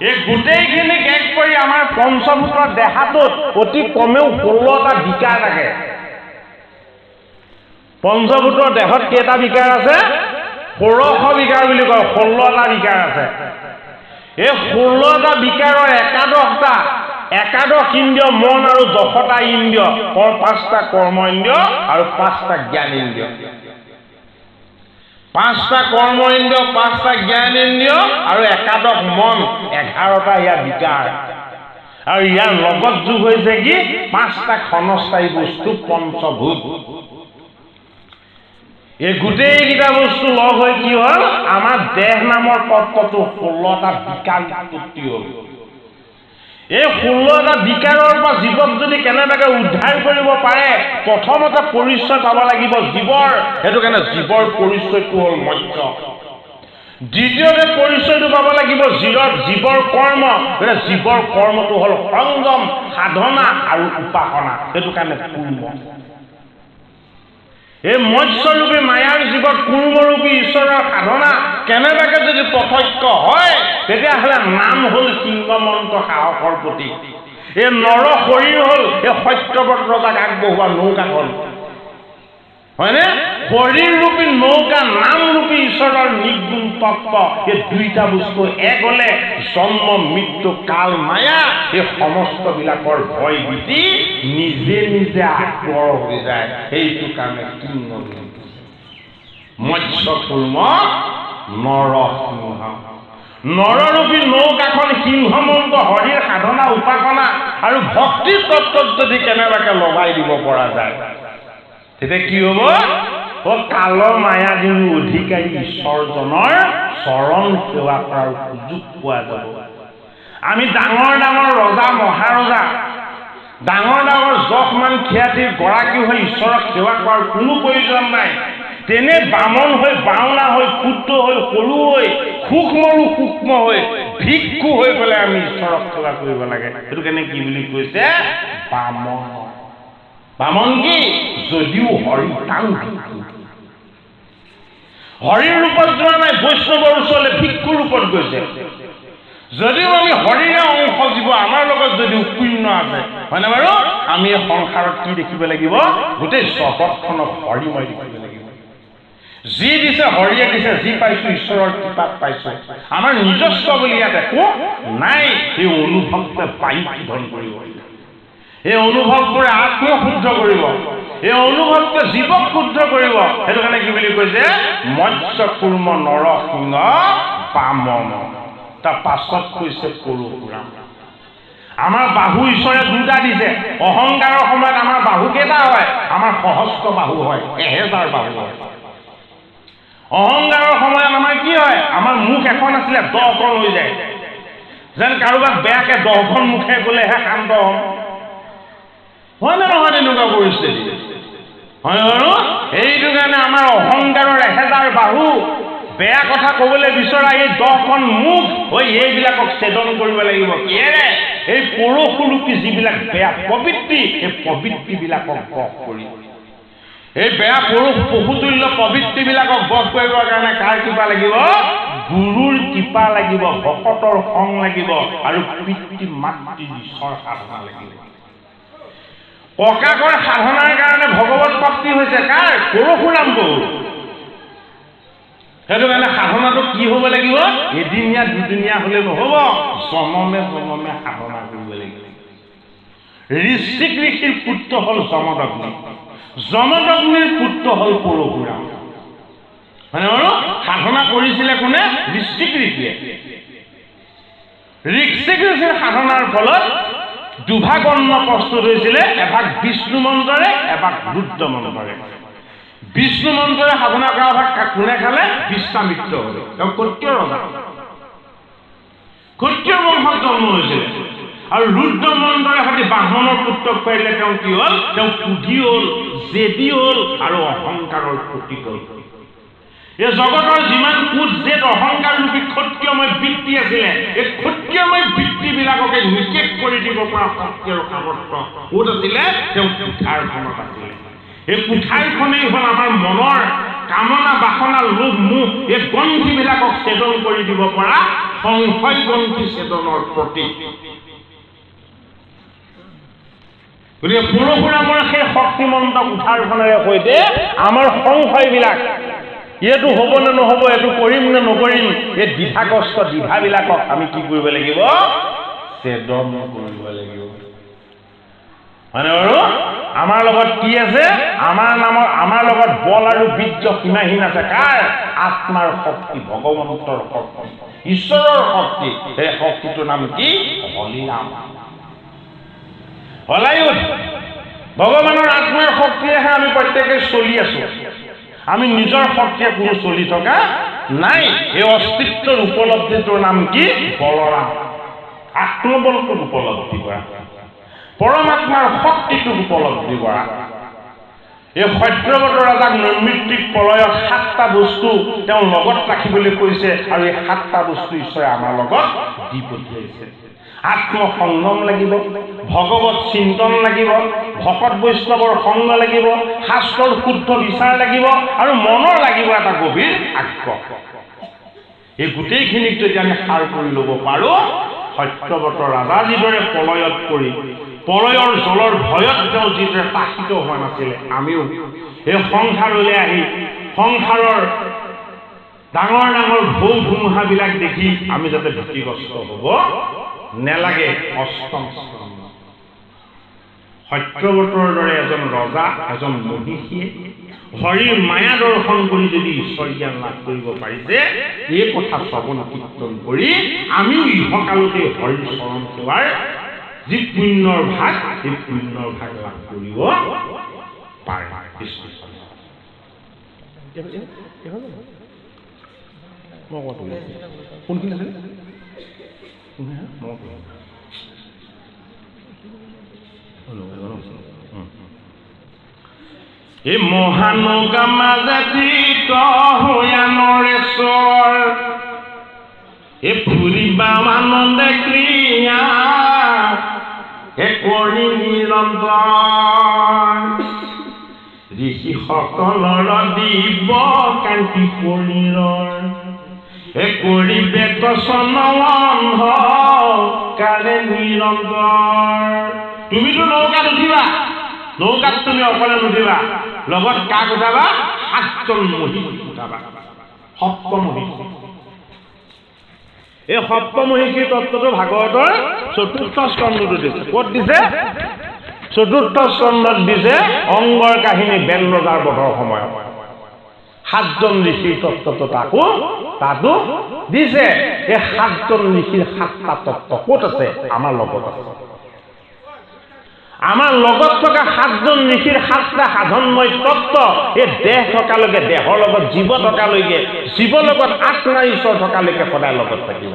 এই গোটেইখিনি শেষ কৰি আমাৰ পঞ্চভূতৰ দেহাটোত অতি কমেও 16টা বিকাৰ থাকে। পঞ্চভূতৰ দেহত কেইটা বিকাৰ আছে? ষোড়শ বিকাৰ বুলি কয়, 16টা বিকাৰ আছে। এই 16টা বিকাৰৰ একাদশ ইন্দ্ৰিয় মন আৰু 10টা ইন্দ্ৰিয়, 5টা কৰ্ম ইন্দ্ৰিয় আৰু 5টা জ্ঞান ইন্দ্ৰিয়। 5টা কৰ্ম ইন্দ্ৰিয়, 5টা জ্ঞান ইন্দ্ৰিয় আৰু একাদশ মন, 11টা ইয়াৰ বিকাৰ। আৰু ইয়াৰ লগত যোগ হৈছে কি? 5টা ক্ষণস্থায়ী বস্তু, পঞ্চভূত। এই গোটেইকেইটা বস্তু লগ হৈ কি হ'ল? আমাৰ দেহ নামৰ তত্ত্বটো 16টা বিকাৰ উৎপত্তি হ'ল। এই 16টা বিকাৰৰ পৰা জীৱক যদি কেনেবাকে উদ্ধাৰ কৰিব পাৰে, প্ৰথমতে পৰিচয় পাব লাগিব জীৱৰ। সেইটো কাৰণে জীৱৰ পৰিচয়টো হ'ল মৎস্য। দ্বিতীয়তে পৰিচয়টো পাব লাগিব জীৱৰ কৰ্ম। জীৱৰ কৰ্মটো হ'ল সংযম, সাধনা আৰু উপাসনা। সেইটো কাৰণে কুৰ্ম। এই মৎস্যৰূপী মায়াৰ জীৱত কুৰ্মৰূপী ঈশ্বৰৰ সাধনা কেনেবাকে যদি প্ৰত্যক্ষ হয়, তেতিয়াহ'লে নাম হ'ল সিংহমন্ত সাহসৰ প্ৰতীক। এই নৰ শৰীৰ হ'ল এই সত্যব্ৰত ৰজাক আগবঢ়োৱা নৌকাখন, হয়নে? শৰীৰৰূপী নৌকা, নামৰূপী ঈশ্বৰৰ নিৰ্গুণ তত্ত্ব, এই দুইটা বস্তু এক হ'লে জন্ম মৃত্যু কাল মায়া, এই সমস্তবিলাকৰ ভয় ভীতি নিজে নিজে আঁতৰ হৈ যায়। সেইটো কাৰণে সিংহ মৎস্য কুৰ্ম নৰসিংহ। নৰৰূপী নৌকাখন সিংহমন্ত হৰিৰ সাধনা, উপাসনা আৰু ভক্তিৰ তত্ত্বত যদি কেনেবাকে লগাই দিব পৰা যায়, তেতিয়া কি হ'ব? কাল মায়াদিৰ অধিকাৰী ঈশ্বৰজনৰ চৰণ সেৱা কৰাৰ সুযোগ পোৱা যাব। আমি ডাঙৰ ডাঙৰ ৰজা, মহাৰজা, ডাঙৰ ডাঙৰ যশমান খ্যাতিৰ গৰাকী হৈ ঈশ্বৰক সেৱা কৰাৰ কোনো প্ৰয়োজন নাই। তেনে বামন হৈ, বাওনা হৈ, ক্ষুদ্ৰ হৈ, সৰু হৈ, সূক্ষ্মৰো সূক্ষ্ম হৈ, ভিক্ষু হৈ পেলাই আমি ঈশ্বৰক সেৱা কৰিব লাগে। সেইটো কাৰণে কি বুলি কৈছে? বামন। বামন কি? যদিও হৰি তাং ভিক্ষু। হৰিৰ ৰূপত যোৱা নাই, বৈষ্ণৱৰ ওচৰলৈ ভিক্ষু ৰূপত গৈছে। যদিও আমি হৰিৰে অংশ জীৱ, আমাৰ লগত যদিও পুণ্য আছে, হয়নে বাৰু? আমি এই সংসাৰত কি দেখিব লাগিব? গোটেই জগতখনক হৰিময় দেখিব লাগিব। যি দিছে হৰিয়ে দিছে, যি পাইছো ঈশ্বৰৰ কৃপাত পাইছো। আমাৰ নিজস্ব বুলি ইয়াত একো নাই। এই অনুভৱটোৱে বায়ু শোধন কৰিব, এই অনুভৱটোৱে আত্ম শুদ্ধ কৰিব, এই অনুভৱটোৱে জীৱক শুদ্ধ কৰিব। সেইটো কাৰণে কি বুলি কৈছে? মৎস্য কুৰ্ম নৰসিংহ বামন। তাৰ পাছত কৈছে পৰশুৰাম। আমাৰ বাহু ঈশ্বৰে দুটা দিছে। অহংকাৰৰ সময়ত আমাৰ বাহু কেইটা হয়? আমাৰ সহস্ৰ বাহু হয়, 1000 বাহু হয়। অহংকাৰৰ সময়ত আমাৰ কি হয়? আমাৰ মুখ এখন আছিলে 10খন হৈ যায়। যেন কাৰোবাক বেয়াকে 10খন মুখে গলেহে শান্ত হম। হয় নে নহয় তেনেকুৱা পৰিস্থিতি? হয় বাৰু? এইটো কাৰণে আমাৰ অহংকাৰৰ 1000 বাহু, বেয়া কথা কবলৈ বিচৰা এই 10খন মুখ হৈ এইবিলাকক ছেদন কৰিব লাগিব। কিহেৰে? এই পৰশুৰূপী যিবিলাক বেয়া প্ৰবৃত্তি, এই প্ৰবৃত্তিবিলাকক বশ কৰি, এই বেয়া পশুতুল্য প্ৰবৃত্তিবিলাকক বশ কৰিবৰ কাৰণে কাৰ কৃপা লাগিব? গুৰুৰ কৃপা লাগিব, ভকতৰ সংগ লাগিব, আৰু পিতৃ মাতৃ ঈশ্বৰ সাধনা লাগিব। ককাকৰ সাধনাৰ কাৰণে ভগৱত প্ৰাপ্তি হৈছে কাৰ? পৰশুৰাম প্ৰভু। সেইটো কাৰণে সাধনাটো কি হ'ব লাগিব? এদিনীয়া দুদিনীয়া হলে নহব, জনমে জনমে সাধনা কৰিব লাগিব। ঋষিক ঋষিৰ পুত্ৰ হল যমদগ্নি, যমদগ্নিৰ পুত্ৰ হল পৰশুৰাম। মানে বাৰু সাধনা কৰিছিলে কোনে? ঋষিক ঋষিয়ে। ঋষিক ঋষিৰ সাধনাৰ ফলত দুভাগ অন্ন প্ৰস্তুত হৈছিলে, এভাগ বিষ্ণু মন্ত্ৰৰে, এভাগ ৰুদ্ৰ মন্ত্ৰৰে। বিষ্ণু মন্ত্ৰৰে সাধনা কৰা ভাগ কোনে খালে? বিশ্বামিত্ৰ হল। তেওঁ ক্ষত্ৰিয় ৰজা, ক্ষত্ৰিয় বংশত জন্ম হৈছিলে। আৰু ৰুদ্ৰ মন্ত্ৰৰে সৈতে ব্ৰাহ্মণৰ পুত্ৰক খুৱাইলে। তেওঁ কি হল? তেওঁ কুধি হল, জেদি হল, আৰু অহংকাৰৰ প্ৰতীক হল। এই জগতৰ যিমান কুধ জেদ অহংকাৰ ৰূপী ক্ষত্ৰিয়ময় বৃত্তি আছিলে, এই ক্ষত্ৰিয়ময় বৃত্তিবিলাককে নিষেধ কৰি দিব পৰা শক্তি আৰু সামৰ্থ্য ক'ত আছিলে? তেওঁ কুঠাৰখনত আছিলে। এই কুঠাৰখনেই হল আমাৰ মনৰ কামনা, বাসনা, লোভ, মোহ, এই গ্ৰন্থিবিলাকক ছেদন কৰি দিব পৰা সংশয় গ্ৰন্থি ছেদনৰ প্ৰতীক। গতিকে পৰশুৰামৰ সেই শক্তিমন্ত কুঠাৰখনেৰে সৈতে আমাৰ সংশয়বিলাক, এইটো হ'ব নে নহ'ব, এইটো কৰিম নে নকৰিম, এই দ্বিধাগ্ৰস্ত দ্বিধাবিলাকক আমি কি কৰিব লাগিব? ছেদন কৰিব লাগিব। হয়নে বাৰু? আমাৰ লগত কি আছে? আমাৰ লগত বল আৰু বীৰ্য সীমাহীন আছে। কাৰ? আত্মাৰ শক্তি, ভগৱন্তৰ শক্তি, ঈশ্বৰৰ শক্তি। সেই শক্তিটোৰ নাম কি? হলিনাম, হলায়ুধ। ভগৱানৰ আত্মাৰ শক্তিয়েহে আমি প্ৰত্যেকে চলি আছো। আমি নিজৰ শক্তিয়ে কোনো চলি থকা নাই। এই অস্তিত্বৰ উপলব্ধিটোৰ নাম কি? বলৰাম। আত্মবলটোক উপলব্ধি কৰা, পৰমাত্মাৰ শক্তিটোক উপলব্ধি কৰা। এই সত্যব্ৰত ৰজাক নৈমিত্তিক প্ৰলয়ত 7টা বস্তু তেওঁ লগত ৰাখিবলৈ কৈছে, আৰু এই 7টা বস্তু ঈশ্বৰে আমাৰ লগত দি পঠিয়াইছে। আত্মসংযম লাগিব, ভগৱত চিন্তন লাগিব, ভকত বৈষ্ণৱৰ সংগ লাগিব, শাস্ত্ৰৰ শুদ্ধ বিচাৰ লাগিব, আৰু মনৰ লাগিব এটা গভীৰ আগ্ৰহ। এই গোটেইখিনিক যদি আমি সাৰ কৰি ল'ব পাৰোঁ, সত্যব্ৰত ৰাজা যিদৰে প্ৰলয়ত পৰি প্ৰলয়ৰ জলৰ ভয়ত তেওঁ যিদৰে তাষিত হোৱা নাছিলে, আমিও এই সংসাৰলৈ আহি সংসাৰৰ ডাঙৰ ডাঙৰ ঢৌ ধুমুহাবিলাক দেখি আমি যাতে ভীতিগ্ৰস্ত হ'ব নেলাগে। অষ্টম স্কন্ধ। সত্যব্ৰতৰ দৰে এজন ৰজা, এজন মহিষীয়ে হৰিৰ মায়া দৰ্শন কৰি যদি ঈশ্বৰ জ্ঞান লাভ কৰিব পাৰিছে, এই কথা শ্ৰৱণ কীৰ্তন কৰি আমিও ইহকালতে হৰিৰ চৰণ সেৱাৰ যি পুণ্যৰ ভাগ, সেই পুণ্যৰ ভাগ লাভ কৰিব পাৰে। কোনখিনি আছে? এই মহানৌকা মাজেদি তহয়া নৰেশ্বৰ এই ফুৰিবা আনন্দে ক্ৰিয়া কৰি নিৰন্তৰ ঋষিসকলৰ দিব কান্তি শৰীৰৰ কৰিবে কচনবন্ধ কালে নিৰন্তৰ। তুমিতো নৌকাত উঠিবা, নৌকাত তুমি অকলে নুঠিবা, লগত কাক উঠাবা? 7জন মহিষী উঠাবা, সপ্তমহিষী। এই সপ্তমহিষী তত্ত্বটো ভাগৱতৰ 4ৰ্থ স্কন্ধটো দিছে। ক'ত দিছে? 4ৰ্থ স্কন্ধত দিছে, অংগৰ কাহিনী বেন ৰজাৰ বধৰ সময়ত 7জন ঋষিৰ তত্ত্বটো তাতো দিছে। এই 7জন ঋষিৰ 7টা তত্ত্ব ক'ত আছে? আমাৰ লগত আছে। আমাৰ লগত থকা 7জন ঋষিৰ 7টা সাধনময় তত্ত্ব এই দেহ থকালৈকে, দেহৰ লগত জীৱ থকালৈকে, জীৱ লগত আত্মা ঈশ্বৰ থকালৈকে সদায় লগত থাকিব।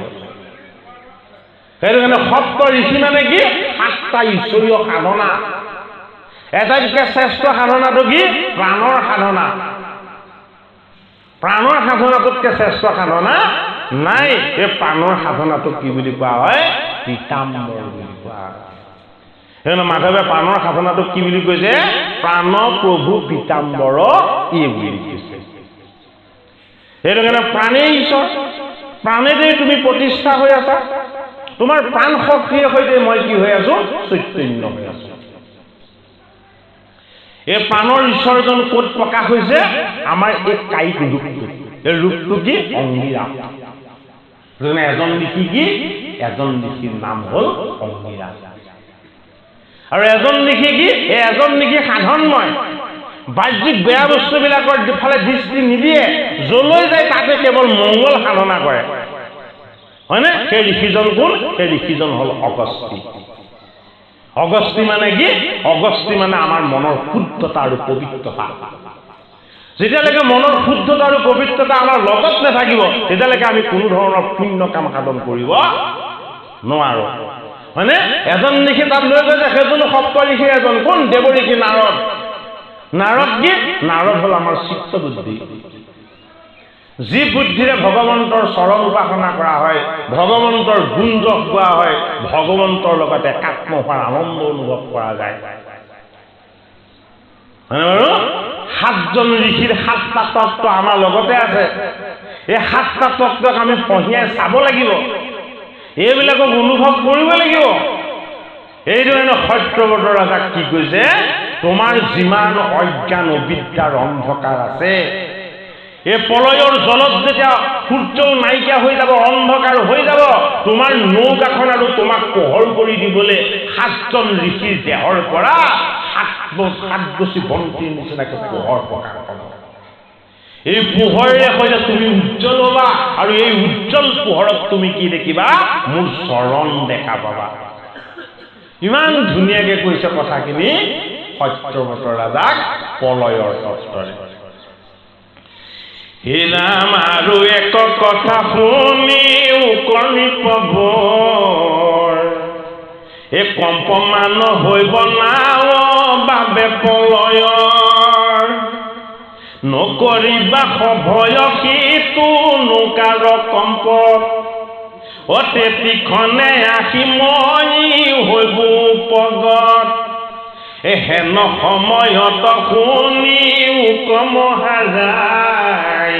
সেইটো কাৰণে সপ্ত ঋষি মানে কি? 7টা ঈশ্বৰীয় সাধনা। এটাইতকৈ শ্ৰেষ্ঠ সাধনাটো কি? প্ৰাণৰ সাধনা। প্ৰাণৰ সাধনাটোতকৈ শ্ৰেষ্ঠ সাধনা নাই। এই প্ৰাণৰ সাধনাটোক কি বুলি কোৱা হয়? পীতাম্বৰ বুলি কোৱা হয়। সেইকাৰণে মাধৱে প্ৰাণৰ সাধনাটোক কি বুলি কৈছে? প্ৰাণ প্ৰভু পীতাম্বৰ এই বুলি কৈছে। সেইটো কাৰণে প্ৰাণেই ঈশ্বৰ, প্ৰাণেতেই তুমি প্ৰতিষ্ঠা হৈ আছা। তোমাৰ প্ৰাণ শক্তিৰ সৈতে মই কি হৈ আছো? চৈতন্য হৈ আছো। এই প্ৰাণৰ ঈশ্বৰজন ক'ত প্ৰকাশ হৈছে? আমাৰ এই কায়িক ৰূপটো। এই ৰূপটো কি? অংগীৰা। এজন ঋষি কি? এজন ঋষিৰ নাম হ'ল অংগীৰা। আৰু এজন ঋষি কি? এই এজন ঋষি সাধনময়, বাহ্যিক বেয়া বস্তুবিলাকৰ ফালে দৃষ্টি নিদিয়ে, যলৈ যায় তাতে কেৱল মংগল সাধনা কৰে, হয়নে? সেই ঋষিজন কোন? সেই ঋষিজন হ'ল অগস্তি। অগস্তি মানে কি? অগস্তি মানে আমাৰ মনৰ শুদ্ধতা আৰু পবিত্ৰতা। যেতিয়ালৈকে মনৰ শুদ্ধতা আৰু পবিত্ৰতা আমাৰ লগত নাথাকিব, তেতিয়ালৈকে আমি কোনো ধৰণৰ পুণ্য কাম সাধন কৰিব নোৱাৰো, হয়নে? এজন ঋষি তাত লৈ গৈছে, সেইজনো সপ্ত ঋষিৰ এজন। কোন? দেৱ ঋষি নাৰদ। নাৰদ কি? নাৰদ হ'ল আমাৰ চিত্ত বুদ্ধি। যি বুদ্ধিৰে ভগৱন্তৰ চৰণ উপাসনা কৰা হয়, ভগৱন্তৰ গুণ যশ গোৱা হয়, ভগৱন্তৰ লগত একাত্ম হোৱাৰ আনন্দ অনুভৱ কৰা যায়। হয়নে বাৰু? 7জন ঋষিৰ 7টা তত্ত্ব আমাৰ লগতে আছে। এই 7টা তত্ত্বক আমি পঢ়িয়াই চাব লাগিব, এইবিলাকক অনুভৱ কৰিব লাগিব। এইটো হেনো সত্যব্ৰত ৰাজাক কি কৈছে? তোমাৰ যিমান অজ্ঞান অবিদ্যাৰ অন্ধকাৰ আছে, এই প্ৰলয়ৰ জলত যেতিয়া সূৰ্যও নাইকিয়া হৈ যাব, অন্ধকাৰ হৈ যাব, তোমাৰ নৌকাখন আৰু তোমাক পোহৰ কৰি দিবলৈ 7জন ঋষিৰ দেহৰ পৰা 7 গছি বন্তিৰ নিচিনাকৈ পোহৰ প্ৰকাশ হ'ব। এই পোহৰেৰে সৈতে তুমি উজ্জ্বল হ'বা, আৰু এই উজ্জ্বল পোহৰত তুমি কি দেখিবা? মোৰ চৰণ দেখা পাবা। ইমান ধুনীয়াকৈ কৈছে কথাখিনি সত্যব্ৰত ৰাজাক প্ৰলয়ৰ তত্ত্বৰে। হে ৰাম, আৰু এক কথা শুনি উকলি প্ৰভুৰ, এই কম্পমান হৈব নাও বাবে প্ৰলয়ৰ, নকৰিবা সভয় সিটো নৌকাৰ কম্পত, তেতিখনে আহি মই হৈব উপগত, হেন সময়ত শুনি উকম হাজাই,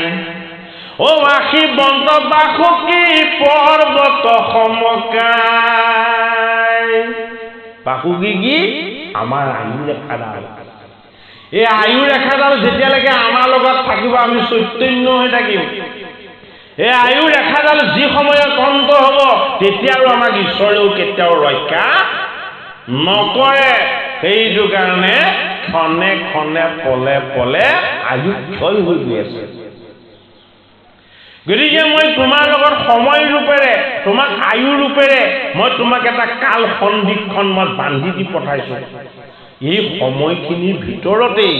আশী বন্ত বাসুকী পৰ্বত সমকাই। বাসুকী কি? আমাৰ আয়ু ৰেখাডাল। এই আয়ু ৰেখাডাল যেতিয়ালৈকে আমাৰ লগত থাকিব, আমি চৈতন্য হৈ থাকিম। এই আয়ু ৰেখাডাল যি সময়ত অন্ত হ'ব, তেতিয়া আৰু আমাক ঈশ্বৰেও কেতিয়াও ৰক্ষা নকৰে। সেইটো কাৰণে ক্ষণে ক্ষণে পলে পলে আয়ু ক্ষয় হৈ গৈ আছে। গতিকে মই তোমাৰ লগত সময় ৰূপেৰে, তোমাক আয়ু ৰূপেৰে মই তোমাক এটা কাল সন্ধিক্ষণ মই বান্ধি দি পঠাইছো। এই সময়খিনিৰ ভিতৰতেই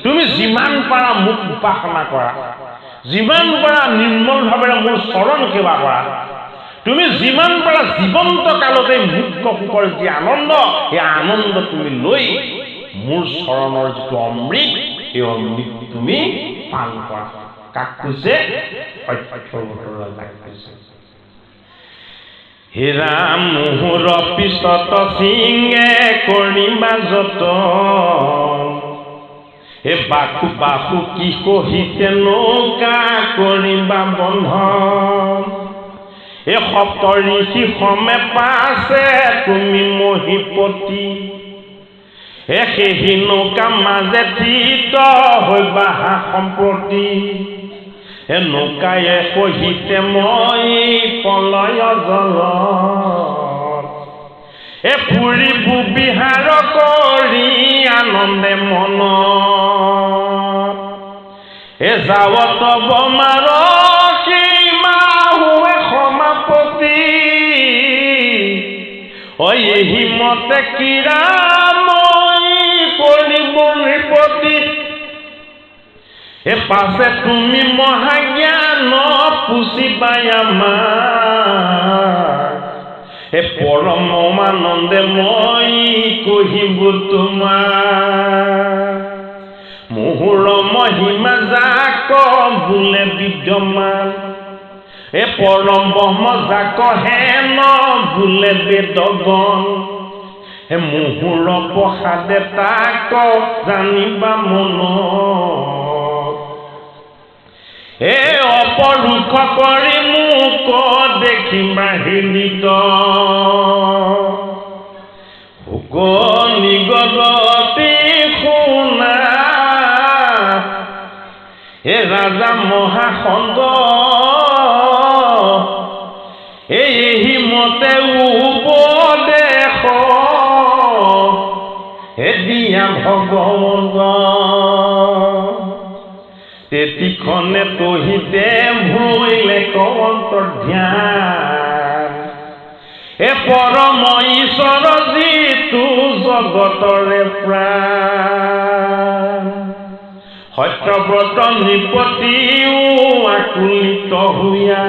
তুমি যিমান পাৰা মোক উপাসনা কৰা, যিমান পাৰা নিৰ্মল ভাৱেৰে মোৰ চৰণ সেৱা কৰা, তুমি যিমান পাৰা জীৱন্ত কালতে মুক্ত সুখৰ যি আনন্দ, সেই আনন্দ তুমি লৈ মোৰ চৰণৰ যিটো অমৃত, এই অমৃত তুমি পান কৰা। কাক কৈছে? সত্যব্ৰত ৰজাক কৈছে। হে ৰাম মোহৰ পিছত সিংহে কৰিবা যতন, হে বাসু বাসু কি কহিতে নৌকা কৰিবা বন্ধন, এ সপ্ত ঋষি সমে পাছে তুমি মহিপতি, এ সেই নৌকা মাজে থিত হৈবা সম্প্ৰতি, এ নৌকায়ে কহিতে মই পলয় জল, এ ফুৰিব বিহাৰ কৰি আনন্দে মন, এ যাৱত বমাৰ সমাপতি, এই মতে কিৰা মই কৰিব নৃপতি, এ পাছে তুমি মহাজ্ঞান পুষিবা আমাৰ, এ পৰম আনন্দে মই কহিব তোমাৰ, মোহৰ মহিমা যাক বোলে বিদ্যমান, এ পৰম ব্ৰহ্ম যাক হেন বোলে বেদগণ, এ মোহৰ প্ৰসাদে তাক জানিবা মন, এ অপৰুষ কৰি মোক দেখিবা হৃদিত, শোক নিগদতি শুনা, এ ৰাজা মহাসংগ, এই মতে উপদেশ হে দিয়া ভগৱন্ত, তেতিখনে তহিতে ভুইলে কন্তৰ ধ্যান, এ পৰম ঈশ্বৰ যিটো জগতৰে প্ৰাণ, সত্যব্ৰত নৃপতিও আকুলিত হৈয়া,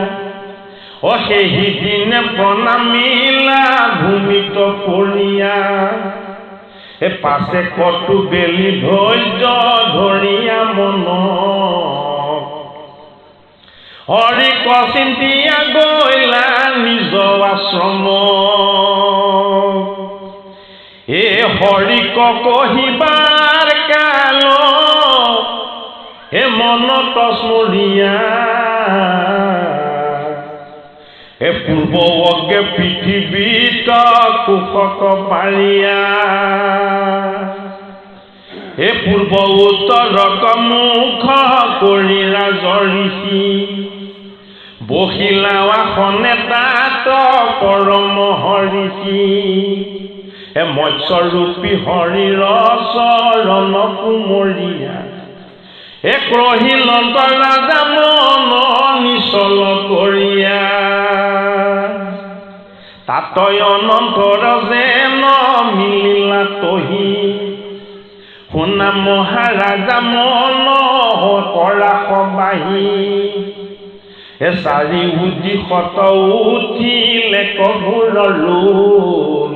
সেই দিনে প্ৰণামিলা ভূমিত পৰিয়া, এ পাছে কটু বেলি ধৈৰ্য ধৰিয়া মন, হৰি চিন্তিয়া গৈলা নিজ আশ্ৰম, এ হৰিক কহিবাৰ কাল, এ মনত স্মৰিয়া, এ পূৰ্ববগে পৃথিৱীত কুশক পাৰিয়া, এ পূৰ্ব উত্তৰক মুখ কৰি ৰাজৰ ঋষি, বহিলা আসনে তাত পৰম হৰিষি, এ মৎস্যৰূপী হৰিৰ চৰণ কুমৰীয়া, এ ক্ৰহিলন্ত ৰাজা মন নিচল কৰিয়া, তাতয় অনন্তৰ যেন মিলিলা তহি, শুনা মহাৰাজা মন কৰা সবাহি, এ চাৰি দিশত উঠিলে কভোৰ লোল,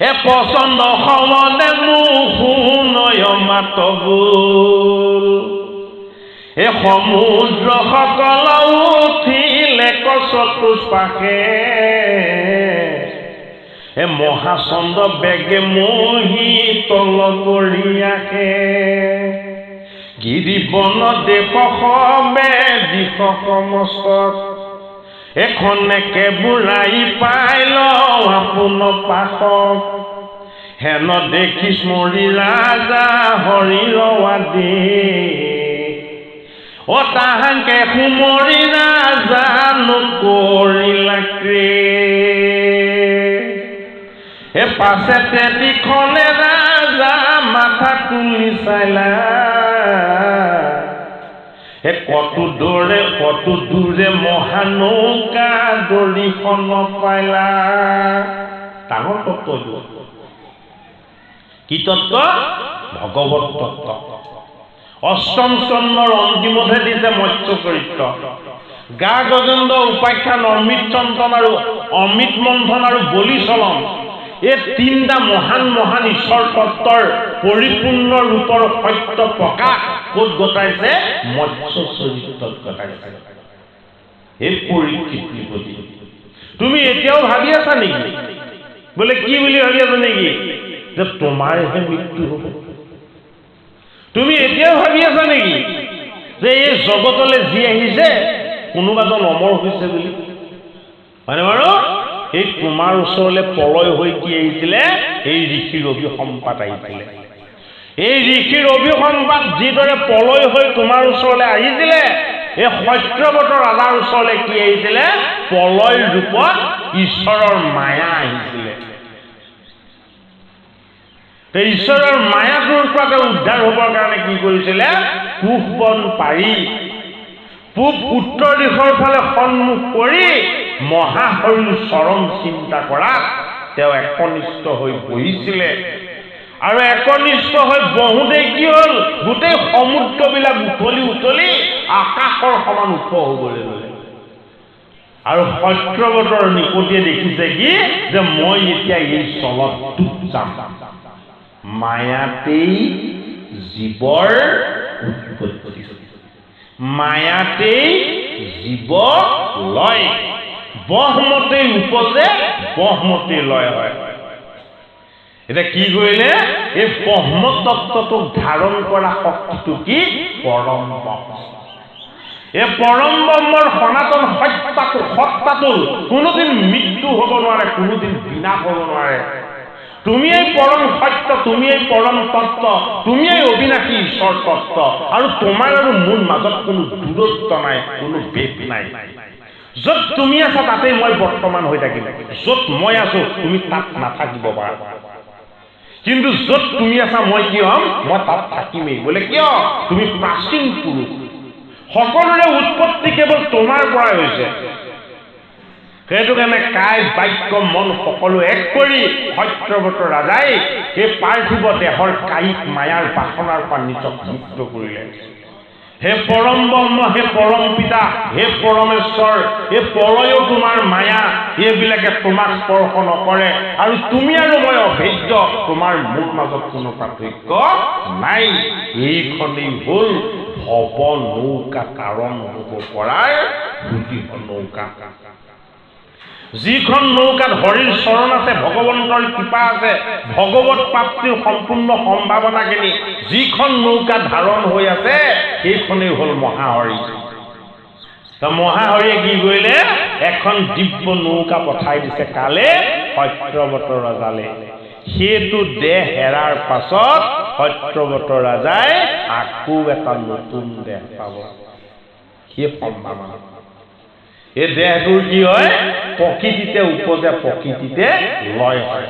এ পচন্দ সমনে মুহুনয় মাত গল, এ সমুদ্ৰ সকল উঠিলে চতুষ্পাশে, এ মহাচন্দ্ৰ বেগে মহি তল কৰি আহে, গিৰিবন দেশ সবে দিশ সমস্ত, এখনেকে বুঢ়াই পাই লওঁ আপোন পাশক, হেন দেখি স্মৰি ৰাজা হৰিৰ আদেশ, অ তাহাকে সুমৰি ৰাজা নকৰিলা ক্ৰোধ, এ পাছে তেতিখনে ৰাজা মাথা তুলি চাইলা, এ কতো দূৰে মহানৌকা দৰিখন পাইলা। ডাঙৰ তত্ত্ব, কি তত্ত্ব? ভগৱত তত্ত্ব। অষ্টম স্কন্ধৰ অন্তিমতহে দিছে মৎস্য চৰিত্ৰ। গা গজেন্দ্ৰ উপাখ্যান অমৃত চন্থন আৰু অমৃত মন্থন আৰু বলি চলন, এই তিনিটা মহান মহান ঈশ্বৰ তত্ত্বৰ পৰিপূৰ্ণ ৰূপৰ সত্য প্ৰকাশ ক'ত ঘটাইছে? মৎস্য চৰিত্ৰত ঘটাইছে। এই পৰীক্ষিত নৃপতি তুমি এতিয়াও ভাবি আছা নেকি? বোলে কি বুলি ভাবি আছা নেকি? যে তোমাৰহে মৃত্যু হ'ব? তুমি এতিয়াও ভাবি আছা নেকি যে এই জগতলৈ যি আহিছে কোনোবাজন অমৰ হৈছে বুলি? হয়নে বাৰু? এই তোমাৰ ওচৰলৈ পলয় হৈ কি আহিছিলে? এই ঋষিৰ অভিসম্পাত আহিছিলে। এই ঋষিৰ অভিসম্পাত যিদৰে পলয় হৈ তোমাৰ ওচৰলৈ আহিছিলে, এই সত্যব্ৰত ৰাজাৰ ওচৰলৈ কি আহিছিলে? পলয় ৰূপত ঈশ্বৰৰ মায়া আহিছিলে। ঈশ্বৰৰ মায়াটোৰ পৰা উদ্ধাৰ হ'বৰ কাৰণে কি কৰিছিলে? কুশ বন পাৰি পূব উত্তৰ দিশৰ ফালে সন্মুখ কৰি মহাহৰিৰ চৰণ চিন্তা কৰাত তেওঁ একনিষ্ঠ হৈ বহিছিলে। আৰু একনিষ্ঠ হৈ বহোতে কি হ'ল? গোটেই সমুদ্ৰবিলাক উঠলি উঠলি আকাশৰ সমান ওখ হ'বলৈ ল'লে। আৰু সত্যব্ৰতৰ নৃপতিয়ে দেখিছে কি? যে মই এতিয়া এই চলত ডুব যাম। মায়াতেই জীৱৰ উৎপত্তি, মায়াতেই জীৱ লয়, ব্ৰহ্মতেই উপজে, ব্ৰহ্মতেই লয় হয়। এতিয়া কি কৰিলে? এই ব্ৰহ্ম তত্ত্বটোক ধাৰণ কৰা শক্তিটো কি? পৰম ব্ৰহ্ম। এই পৰম ব্ৰহ্মৰ সনাতন সত্তাটোৰ কোনোদিন মৃত্যু হ'ব নোৱাৰে, কোনোদিন বিনাশ হ'ব নোৱাৰে। তুমি এই পৰম সত্য, তুমি এই পৰম তত্ত্ব, তুমি এই অবিনাশী ঈশ্বৰ তত্ত্ব। আৰু তোমাৰ আৰু মোৰ মাজত কোনো দূৰত্ব নাই, কোনো ভেদ নাই। য'ত তুমি আছা তাতেই মই বৰ্তমান হৈ থাকিম, য'ত মই আছো তুমি তাত নাথাকিব পাৰা। কিন্তু য'ত তুমি আছা মই কি হ'ম? মই তাত থাকিমেই। বোলে কিয়? তুমি প্ৰাচীন পুৰুষ, সকলোৰে উৎপত্তি কেৱল তোমাৰ পৰাই হৈছে। সেইটো কাৰণে কায় বাক্য মন সকলো এক কৰি সত্যব্ৰত ৰাজাই এই পাৰ্থিৱ দেহৰ কায়িক মায়াৰ বাসনাৰ পৰা নিজক মুক্ত কৰিলে। হে পৰম ব্ৰহ্ম, হে পৰম পিতা, হে পৰমেশ্বৰ, এই পলয়ো তোমাৰ মায়া, এইবিলাকে তোমাক স্পৰ্শ নকৰে। আৰু তুমি আৰু মই অভেদ্য, তোমাৰ মোৰ মাজত কোনো পাৰ্থক্য নাই। এইখনেই হ'ল ভৱ নৌকা কাৰণ হ'ব পৰাৰ সুদীৰ্ঘ নৌকা। যিখন নৌকাত হৰিৰ চৰণ আছে, ভগৱন্তৰ কৃপা আছে, ভগৱত প্ৰাপ্তিৰ সম্পূৰ্ণ সম্ভাৱনাখিনি যিখন নৌকা ধাৰণ হৈ আছে, সেইখনেই হ'ল মহাহৰি। মহাহৰিয়ে কি কৰিলে? এখন দিব্য নৌকা পঠাই দিছে কালে? সত্যব্ৰত ৰজালে। সেইটো দেহ হেৰাৰ পাছত সত্যব্ৰত ৰাজাই আকৌ এটা নতুন দেহ পাব, সেই সম্ভাৱনা। এই দেহটোৰ কি হয়? প্ৰকৃতিতে উপজে, প্ৰকৃতিতে লয় হয়।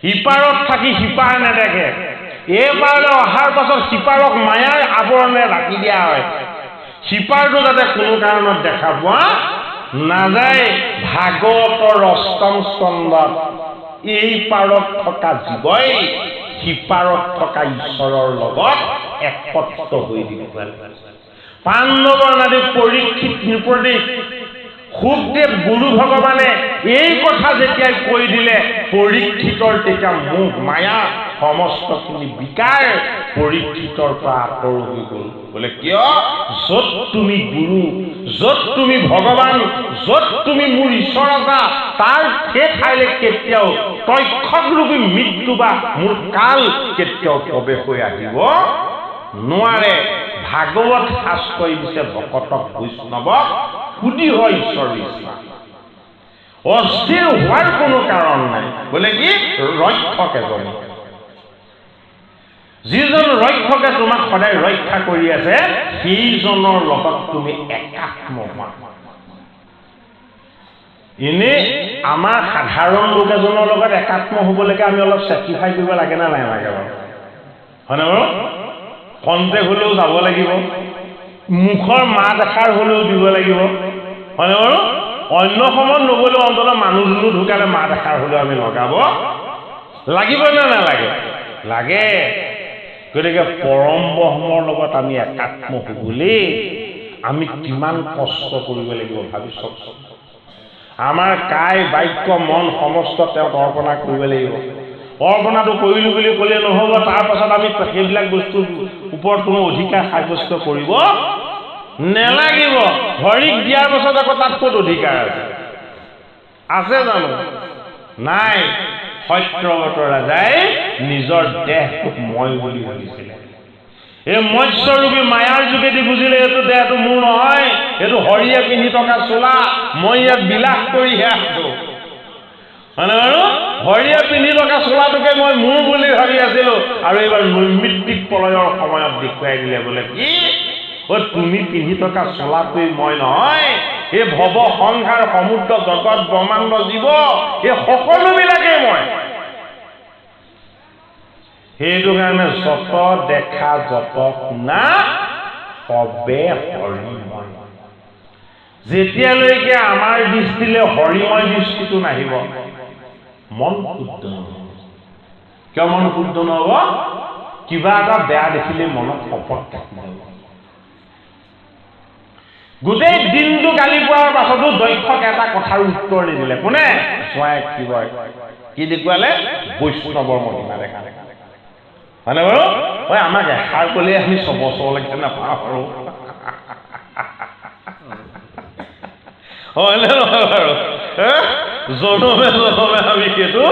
সিপাৰত থাকি সিপাৰ নেদেখে, এইপাৰলৈ অহাৰ পাছত সিপাৰক মায়াৰ আৱৰণে ৰাখি দিয়া হয়। সিপাৰটো যাতে কোনো কাৰণত দেখা পোৱা নাযায়। ভাগৱতৰ অষ্টম স্কন্ধত এই পাৰত থকা জীৱই সিপাৰত থকা ঈশ্বৰৰ লগত একত্ৰ হৈ দিবলৈ পাণ্ডৱৰ নাদি পৰীক্ষিত নৃপতি সুখদেৱ গুৰু ভগৱানে এই কথা যেতিয়াই কৈ দিলে, পৰীক্ষিতৰ তেতিয়া মোহ মায়া সমস্তখিনি বিকাৰ পৰীক্ষিতৰ পৰা আঁতৰ হৈ গ'ল। বোলে কিয়? য'ত তুমি গুৰু, য'ত তুমি ভগৱান, য'ত তুমি মোৰ ঈশ্বৰ আছা, তাৰ সেই ঠাইলৈ কেতিয়াও তক্ষকৰূপী মৃত্যু বা মোৰ কাল কেতিয়াও প্ৰৱেশ হৈ আহিব নোৱাৰে। ভাগৱত শাস্ত্ৰই দিছে ভকতক বৈষ্ণৱক সুধি হয় ঈশ্বৰৰ ইচ্ছা। অস্থিৰ হোৱাৰ কোনো কাৰণ নাই। বোলে কি? ৰক্ষক এজন, যিজন ৰক্ষকে তোমাক সদায় ৰক্ষা কৰি আছে, সেইজনৰ লগত তুমি একাত্ম হোৱা। এনেই আমাৰ সাধাৰণ লোক এজনৰ লগত একাত্ম হ'বলৈকে আমি অলপ চেক্ৰিফাই কৰিব লাগে না নাই? লাগে বাৰু, হয়নে বাৰু? কণ্টেক হ'লেও যাব লাগিব, মুখৰ মাত এষাৰ হ'লেও দিব লাগিব, হয়নে বাৰু? অন্য সময়ত নগ'লেও অন্ততঃ মানুহ দুনুহ ঢুকালে মাত এষাৰ হ'লেও আমি লগাব লাগিব নে নালাগে? লাগে। গতিকে পৰম ব্ৰহ্মৰ লগত আমি একাত্ম হ'বলৈ আমি কিমান কষ্ট কৰিব লাগিব ভাবি চাওক। আমাৰ কায় বাক্য মন সমস্ত তেওঁক অৰ্পণা কৰিব লাগিব। অৰ্পণাটো কৰিলোঁ বুলি ক'লে নহ'ব, তাৰপাছত আমি সেইবিলাক বস্তুৰ ওপৰত কোনো অধিকাৰ সাব্যস্ত কৰিব নেলাগিব। হৰিক দিয়াৰ পাছত আকৌ তাত ক'ত অধিকাৰ আছে জানো? নাই। সত্যব্ৰত ৰাজাই নিজৰ দেহটোক মই বুলি ভাবিছিলে। এই মৎস্যৰূপী মায়াৰ যোগেদি বুজিলে এইটো দেহটো মোৰ নহয়, এইটো হৰিয়ে পিন্ধি থকা চোলা, মই ইয়াত বিলাস কৰিহে আছো। মানে বাৰু হৰিয়ে পিন্ধি থকা চোলাটোকে মই মোৰ বুলি ভাবি আছিলো, আৰু এইবাৰ নৈমিত্তিক প্ৰলয়ৰ সময়ত দেখুৱাই দিলে বোলে কি তুমি পিন্ধি থকা চোলাটোৱেই মই নহয়, এই ভৱ সংসাৰ সমুদ্ৰ জগত ব্ৰহ্মাণ্ড জীৱ এই সকলোবিলাকেই মই। সেইটো কাৰণে যত দেখা যত শুনা সবে হৰিময়। যেতিয়ালৈকে আমাৰ দৃষ্টিলে হৰিময় দৃষ্টিটো নাহিব মন শুদ্ধ নহব। কিয় মন শুদ্ধ নহব? কিবা এটা বেয়া দেখিলে মনত শপত থাকিব। গোটেই দিনটো গালি পোৱাৰ পাছতো দক্ষক এটা কথাৰ উত্তৰ নিদিলে। কোনে? স্বয়ং শিৱই। কি দেখুৱালে? বৈষ্ণৱৰ মহিমা দেখালে। মানে বাৰু আমাক এষাৰ ক'লে আমি 6 বছৰলৈকে নাপাওঁ আৰু হয়নে নহয় বাৰু? জনমে জনমে আমি সেইটো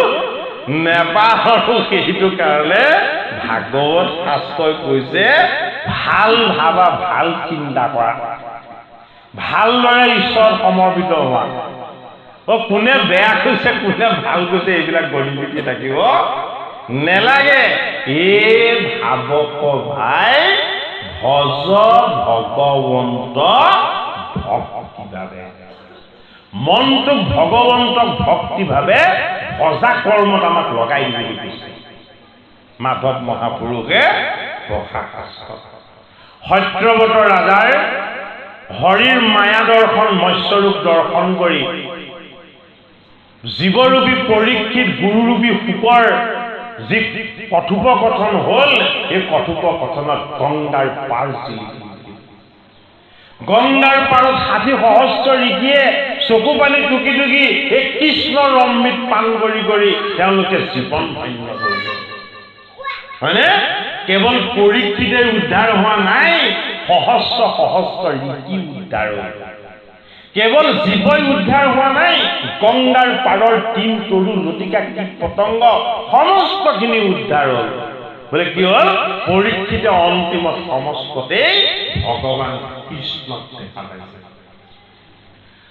নেপাওঁ আৰু সেইটো কাৰণে ভাগৱত শাস্ত্ৰই কৈছে ভাল ভাবা, ভাল চিন্তা কৰা, ভালদৰে ঈশ্বৰত সমৰ্পিত হোৱা। কোনে বেয়া কৈছে কোনে ভাল কৈছে এইবিলাক গণিত থাকিব নেলাগে। এই ভাবক ভাই ভজ ভগৱন্ত ভক্তিভাৱে, মনটোক ভগৱন্তক ভক্তিভাৱে ভজা কৰ্মত আমাক লগাই দিবলৈ কৈছে মাধৱ মহাপুৰুষে প্ৰসাদ শাস্ত্ৰত। সত্যব্ৰত ৰাজাৰ হৰিৰ মায়া দৰ্শন মৎস্যৰূপ দৰ্শন কৰি জীৱৰূপী পৰীক্ষিত গুৰুৰূপী শুকৰ যি কথোপকথন হ'ল, এই কথোপকথনত গংগাৰ পাৰ জিলিকি, গংগাৰ পাৰত 60 সহস্ৰ ঋষিয়ে চকু পানী টুকি টুকি এই কৃষ্ণৰ অমৃত পান কৰি কৰি তেওঁলোকে জীৱন ধন্য কৰিলে। হয়নে? কেৱল পৰীক্ষিতে উদ্ধাৰ হোৱা নাই, সহস্ৰ সহস্ৰ ঋষি উদ্ধাৰ হ'ল। কেৱল জীৱই উদ্ধাৰ হোৱা নাই, গংগাৰ পাৰৰ 3 তৰু লতিকা কীট পতংগ সমস্তখিনি উদ্ধাৰ হ'ল। বোলে কি হ'ল? পৰীক্ষিতে অন্তিমত সমস্ততেই ভগৱান কৃষ্ণক দেখা পাইছে।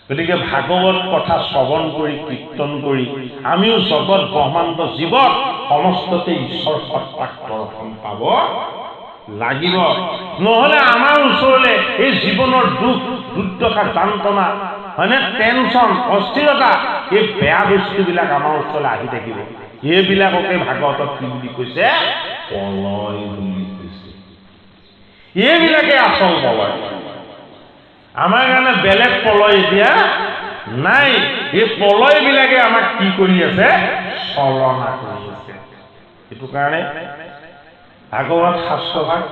গতিকে ভাগৱত কথা শ্ৰৱণ কৰি কীৰ্তন কৰি আমিও জগত ব্ৰহ্মাণ্ড জীৱত সমস্ততে ঈশ্বৰ সত্তাক দৰ্শন পাব লাগিব। নহলে আমাৰ ওচৰলৈ এই জীৱনৰ দুখ দুৰ্দশা যন্ত্ৰণা, হয়নে, টেনচন অস্থিৰতা, এই বেয়া বস্তুবিলাক আমাৰ ওচৰলৈ আহি থাকিব। এইবিলাককে ভাগৱতত কি বুলি কৈছে? প্ৰলয় বুলি কৈছে। এইবিলাকে আচল প্ৰলয়। আমাৰ কাৰণে বেলেগ প্ৰলয় এতিয়া নাই। এই প্ৰলয়বিলাকে আমাক কি কৰি আছে? চলনা কৰি আছে। সেইটো কাৰণে ভাগৱত শাস্ত্ৰভাগ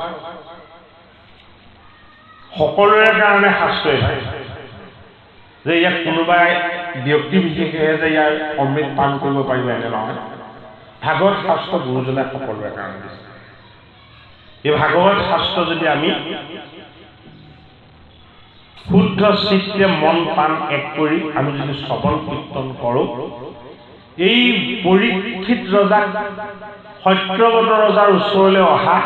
সকলোৰে কাৰণে শাস্ত্ৰই ভাগ, যে ইয়াক কোনোবাই ব্যক্তি বিশেষেহে যে ইয়াৰ অমৃত পান কৰিব পাৰিব এনে নহয়। ভাগৱত শাস্ত্ৰ গুৰুজনাই সকলোৰে কাৰণে দিছে। এই ভাগৱত শাস্ত্ৰ যদি আমি শুদ্ধ চিত্তে মন প্ৰাণ এক কৰি আমি যদি শ্ৰৱণ কীৰ্তন কৰোঁ, এই পৰীক্ষিত ৰজাক সত্যব্ৰত ৰজাৰ ওচৰলৈ অহা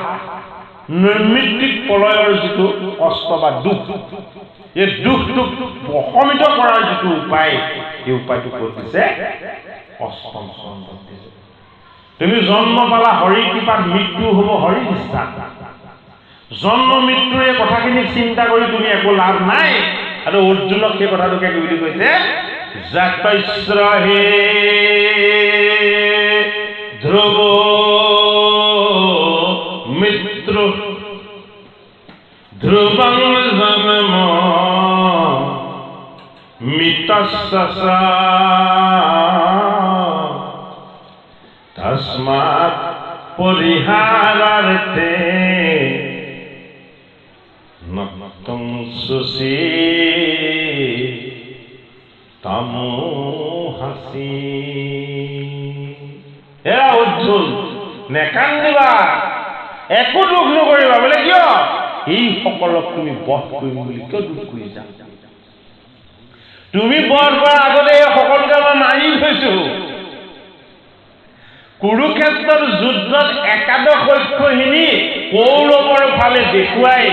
নৈমিত্তিক প্ৰলয়ৰ যিটো কষ্ট বা দুখ, এই দুখটোক প্ৰশমিত কৰাৰ যিটো উপায়, এই উপায়টো ক'ত দিছে? অষ্টম স্কন্ধত দিছে। তুমি জন্ম পালা হৰিৰ কৃপাত, মৃত্যু হ'ব হৰিৰ ইচ্ছাত। জন্ম মৃত্যুৰ এই কথাখিনি চিন্তা কৰি তুমি একো লাভ নাই। আৰু অৰ্জুনক সেই কথাটোকে কি বুলি কৈছে? জাতস্ৰহে ধ্ৰুৱ মিত্ৰ ধ্ৰুৱং জন্ম মৃতস্য তস্মাৎ পৰিহাৰাৰ্থে নক্তং সুচি তামো হাসি এৰা অৰ্জুন নেকান্দিবা একো দুখ নকৰিবা বোলে কিয় এই সকলক তুমি বধ কৰিম বুলি কিয় দুখ কৰিছা তুমি বধ কৰাৰ আগতে এই সকলোকে মই মাৰি থৈছো কুৰুক্ষেত্ৰৰ যুদ্ধত একাদশ অক্ষৌহিণী কৌৰৱৰ ফালে দেখুৱাই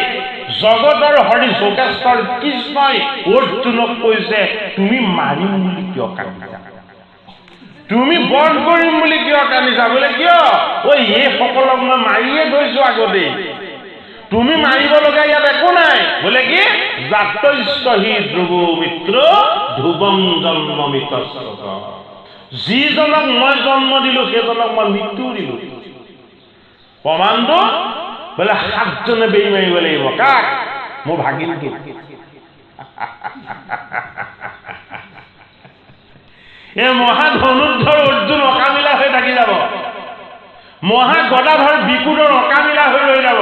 জগতৰ হৰি যোগেশ্বৰ কৃষ্ণই অৰ্জুনক কৈছে তুমি মাৰিম বুলি কিয় কান্দিছা তুমি বধ কৰিম বুলি কিয় কান্দিছা বোলে কিয় ঐ এই সকলক মই মাৰিয়ে থৈছো আগতে তুমি মাৰিব লগা ইয়াত একো নাই বোলে কি জাতৈষ্ঠহি ধ্ৰুৱ মিত্ৰ ধ্ৰুৱম জন্মমিত যিজনক মই জন্ম দিলো সেইজনক মই মৃত্যু দিলো প্ৰমাণটো বোলে 7 জনে বেৰি মাৰিব লাগিব কাক মোৰ ভাগিনটো এই মহাধনুৰ্ধৰ অৰ্জুন অকামিলা হৈ থাকি যাব মহাগদাধৰ বিকুৰৰ অকামিলা হৈ ৰৈ যাব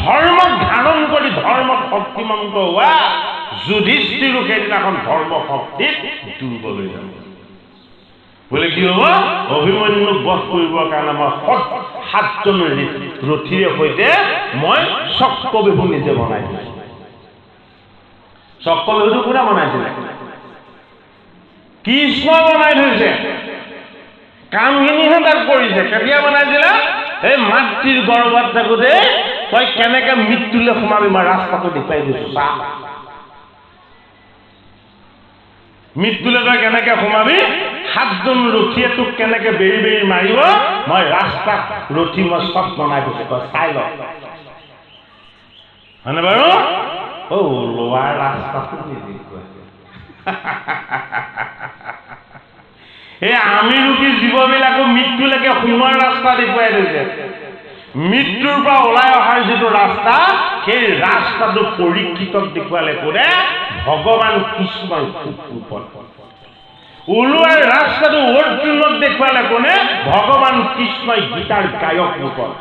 ধৰ্মক ধাৰণ কৰি ধৰ্মক শক্তিমন্ত হোৱা যুধিষ্ঠিৰো সেইদিনাখন ধৰ্ম শক্তিত দুৰ্বল হৈ যাব বোলে কি হ'ব অভিমন্যুক বধ কৰিবৰ কাৰণে মই 7 জন ৰথীৰে সৈতে মই চক্ৰবেহু নিজে বনাই দিছো চক্ৰবেহুটো কোনে বনাইছিলে কৃষ্ণ বনাই থৈছে কামখিনিহে তাক কৰিছে কেতিয়া বনাইছিলে এই মাতৃৰ গৰ্ভত থাকোতে তই কেনেকে মৃত্যুলৈ সোমাবি মই ৰাস্তাটো দেখুৱাই দিছো চা মৃত্যুলৈ তই কেনেকে সোমাবি 7 জন ৰথীয়ে তোক কেনেকে বেৰি বেৰি মাৰিব মই ৰাস্তাত ৰথী মই চব বনাই দিছো তই চাই ল হয়নে বাৰু লোৱাৰ ৰাস্তাটো নিদেখুৱাই এই আমি ৰূপী জীৱবিলাকো মৃত্যুলৈকে সোমোৱাৰ ৰাস্তা দেখুৱাই দিছে মৃত্যুৰ পৰা ওলাই অহাৰ যিটো ৰাস্তা সেই ৰাস্তাটো পৰীক্ষিতক দেখুৱালে কোনে ভগৱান কৃষ্ণৰ ৰূপত ওলোৱাৰ ৰাস্তাটো অৰ্জুনক দেখুৱালে কোনে ভগৱান কৃষ্ণই গীতাৰ গায়ক ৰূপত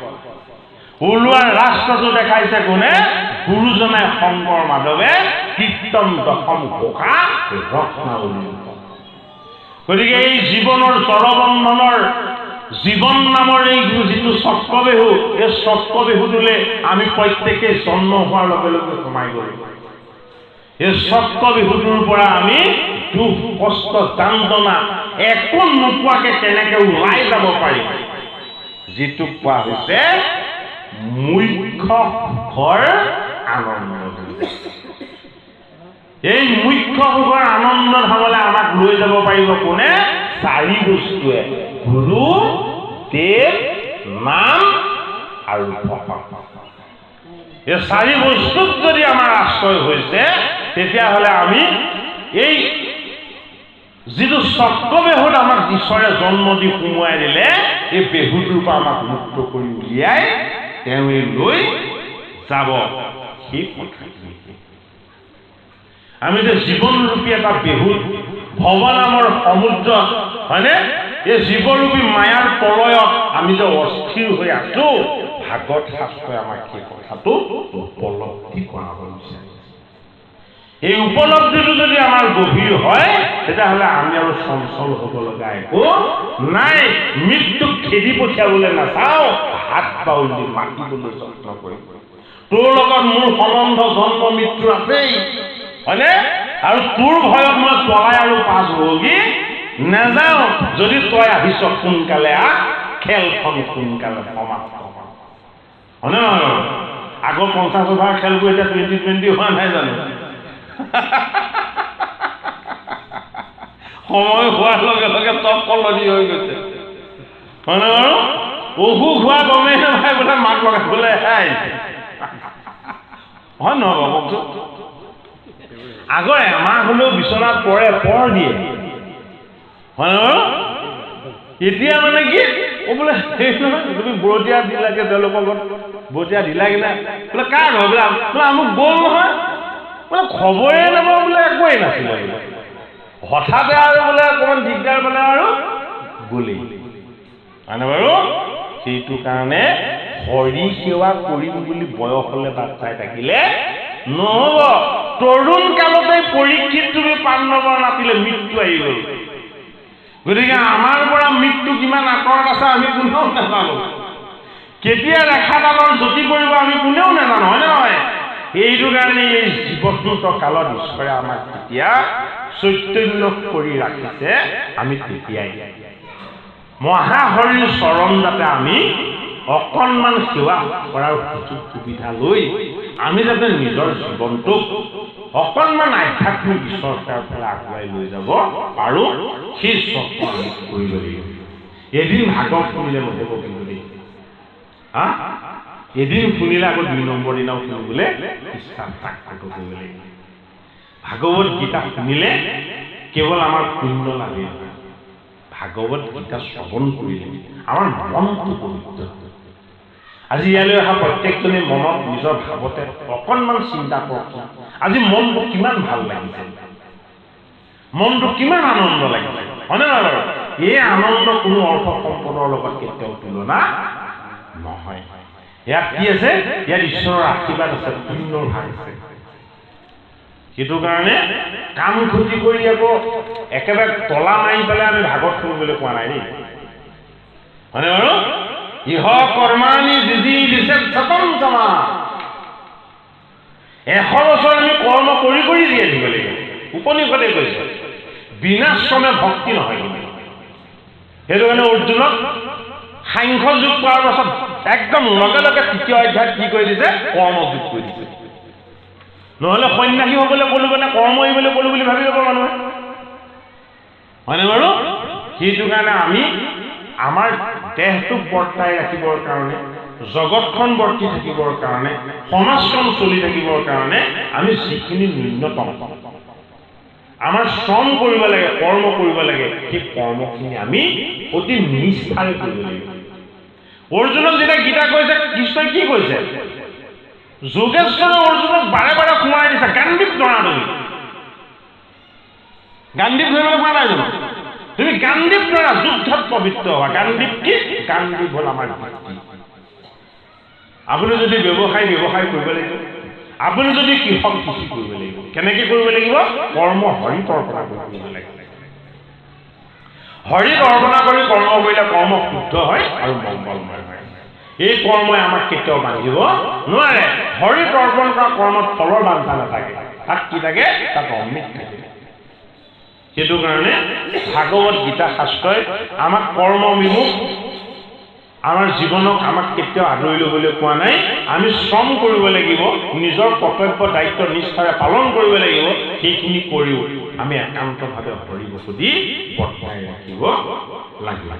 ওলোৱাৰ ৰাস্তাটো দেখাইছে কোনে গুৰুজনাই শংকৰ মাধৱে কীৰ্তন দশম ঘোষা ৰত্নাৱলী গতিকে এই জীৱনৰ জড়বন্ধনৰ জীৱন নামৰ এই যিটো চক্ৰবেহু এই চক্ৰবেহুটোলৈ আমি প্ৰত্যেকে জন্ম হোৱাৰ লগে লগে সোমাই গ'লো এই চক্ৰবেহুটোৰ পৰা আমি দুখ কষ্ট যান্ত্ৰণা একো নোপোৱাকে কেনেকে ওলাই যাব পাৰিম যিটো কোৱা হৈছে মুখ্য সুখৰ আনন্দ এই মুখ্য সুখৰ আনন্দ ধামলৈ আমাক লৈ যাব পাৰিব কোনে 4 বস্তুৱে গুৰু দেৱ নাম আৰু ভকত এই 4 বস্তুত যদি আমাৰ আশ্ৰয় হৈছে তেতিয়াহ'লে আমি এই যিটো চক্ৰবেহুত আমাক ঈশ্বৰে জন্ম দি সোমোৱাই দিলে এই বেহুটোৰ পৰা আমাক মুক্ত কৰি উলিয়াই তেওঁ লৈ যাব সেই কথাখিনি আমি যে জীৱনৰূপী এটা বেহুত ভৱ নামৰ সমুদ্ৰ হয়নে এই জীৱৰূপী মায়াৰ প্ৰলয়ত আমি যে অস্থিৰ হৈ আছো ভাগৱত শাস্ত্ৰই আমাক সেই কথাটো উপলব্ধি কৰাব বিচাৰিছে এই উপলব্ধিটো যদি আমাৰ গভীৰ হয় তেতিয়াহ'লে আমি আৰু চঞ্চল হ'ব লগা একো নাই মৃত্যুক খেদি পঠিয়াবলৈ নাচাওঁ হাত বাউল দি মাতিবলৈ যত্ন কৰিম তোৰ লগত মোৰ সম্বন্ধ জন্ম মৃত্যু আছেই হয়নে আৰু তোৰ ভয়ত মই পলাই আৰু পাছ ভগি নাযাওঁ যদি তই আহিছ সোনকালে খেলখন সোনকালে সমাপ্ত হয়নে নহয় আগৰ 50 অভাৰ খেলবোৰ এতিয়া 2020 হোৱা নাই জানো সময় হোৱাৰ লগে লগে চব সলনি হৈ গৈছে হয়নে বাৰু অসুখ হোৱা গমেই নাপায় বোলে মাক লগাবলৈ আহিছে হয় নহয় কওকচোন আগৰ এমাহ হ'লেও বিচনাত পৰে পৰ দিয়ে হয় নহয় এতিয়া মানে কি বোলে তুমি বৰতীয়া দিলাগে তেওঁলোকৰ ঘৰত বৰতীয়া দিলাগে না বোলে কাৰ ঘৰ বোলে আমুক গ'ল নহয় বোলে খবৰে নাপাওঁ বোলে একোৱেই নাছিলে হঠাতে আৰু বোলে অকণমান দিগদাৰ পালে আৰু গ'লেই মানে বাৰু সেইটো কাৰণে হৰি সেৱা কৰিম বুলি বয়স হ'লে বাট চাই থাকিলে নহ'ব তৰুণ কালতে পৰীক্ষিত তুমি পাণ্ডৱৰ নাতিলে মৃত্যু আহি গ'ল। গতিকে আমাৰ পৰা মৃত্যু কিমান আঁতৰত আছে আমি কোনেও নাজানো। কেতিয়া ৰেখাডালৰ জ্যোতি কৰিব আমি কোনেও নাজানো, হয় নহয়? এইটো কাৰণে এই জীৱন্ত কালত ঈশ্বৰে আমাক তেতিয়া চৈতন্য কৰি ৰাখিছে। আমি তেতিয়াই মহাহৰিৰ চৰণ যাতে আমি অকণমান সেৱা কৰাৰ সুযোগ সুবিধা লৈ আমি যাতে নিজৰ জীৱনটোক অকণমান আধ্যাত্মিক ঈশ্বৰৰ পৰা আগুৱাই লৈ যাব পাৰোঁ, সেই চৰ্ত আমি কৰিব লাগিব। এদিন ভাগৱত শুনিলে নহ'ব কিন্তু দেই। এদিন শুনিলে আকৌ 2 নম্বৰ দিনাও শুনিবলৈ ইচ্ছা কৰিব লাগিব। ভাগৱত গীতা শুনিলে কেৱল আমাৰ পুণ্য লাগে, ভাগৱত গীতা শ্ৰৱণ কৰিলে আমাৰ মনটো পবিত্ৰ। আজি ইয়ালৈ অহা প্ৰত্যেকজনে মনত নিজৰ ভাৱতে অকণমান চিন্তা কৰকচোন, আজি মনটো কিমান ভাল লাগিছে, মনটো কিমান আনন্দ লাগিছে, হয়নে নহয় বাৰু? এই আনন্দ কোনো অৰ্থ সম্পদৰ লগত কেতিয়াও তুলনা নহয়। ইয়াত কি আছে? ইয়াত ঈশ্বৰৰ আশীৰ্বাদ আছে, পুণ্যৰ ভাগ আছে। সেইটো কাৰণে কাম ক্ষতি কৰি আকৌ একেবাৰে তলা মাৰি পেলাই আমি ভাগৱত শুনিবলৈ কোৱা নাই দেই, হয়নে বাৰু? ইহ কৰ্মাণি যিজি দিছে চতম জমা। 100 বছৰ আমি কৰ্ম কৰি কৰি জীয়াই দিব লাগিব। উপনিষদে কৈছে বিনাশ্ৰমে ভক্তি নহয়। সেইটো কাৰণে অৰ্জুনক সাংখ্য যোগ পোৱাৰ পাছত একদম লগে লগে 3য় অধ্যায়ত কি কৰি দিছে? কৰ্মযোগ কৰি দিছে। নহ'লে সন্ন্যাসী হ'বলৈ ক'লো মানে কৰ্ম এৰিবলৈ ক'লো বুলি ভাবি ল'ব মানুহে, হয়নে বাৰু? সেইটো কাৰণে আমি আমাৰ দেহটোক বৰ্তাই ৰাখিবৰ কাৰণে, জগতখন বৰ্তি থাকিবৰ কাৰণে, সমাজখন চলি থাকিবৰ কাৰণে আমি যিখিনি ন্যূনতম আমাৰ শ্ৰম কৰিব লাগে, কৰ্ম কৰিব লাগে, সেই কৰ্মখিনি আমি অতি নিষ্ঠাৰে কৰিব লাগিব। অৰ্জুনক যেতিয়া গীতা কৈছে, কৃষ্ণই কি কৈছে? যোগেশ্বৰে অৰ্জুনক বাৰে বাৰে সোমাই দিছে, গাণ্ডীৱ ধৰা তুমি। গাণ্ডীৱ ধৰিবলৈ কোৱা নাই জানো? তুমি গাণ্ডীৱ ধৰা, যুদ্ধত পবিত্ৰ হোৱা। গাণ্ডীৱ কি? গাণ্ডীৱ হ'ল আমাৰ ভক্তি। আপুনি যদি ব্যৱসায় কৰিব লাগিব, আপুনি যদি কৃষি কৰিব লাগিব। কেনেকৈ কৰিব লাগিব? কৰ্ম হৰিত অৰ্পণা কৰিব লাগিব। হৰিত অৰ্পণা কৰি কৰ্ম কৰিলে কৰ্ম শুদ্ধ হয় আৰু মংগলময় হয়। এই কৰ্মই আমাক কেতিয়াও বান্ধিব নোৱাৰে। হৰিত অৰ্পণ কৰা কৰ্মত ফলৰ বান্ধা নাথাকে, তাত কি থাকে? তাত অমৃত থাকে। সেইটো কাৰণে ভাগৱত গীতা শাস্ত্ৰই আমাক কৰ্ম বিমুখ আমাৰ জীৱনক আমাক কেতিয়াও আদৰি ল'বলৈ কোৱা নাই। আমি শ্ৰম কৰিব লাগিব, নিজৰ কৰ্তব্য দায়িত্ব নিষ্ঠাৰে পালন কৰিব লাগিব। সেইখিনি কৰিও আমি একান্তভাৱে হৰিভকতি বৰ্তাই ৰাখিব লাগিব।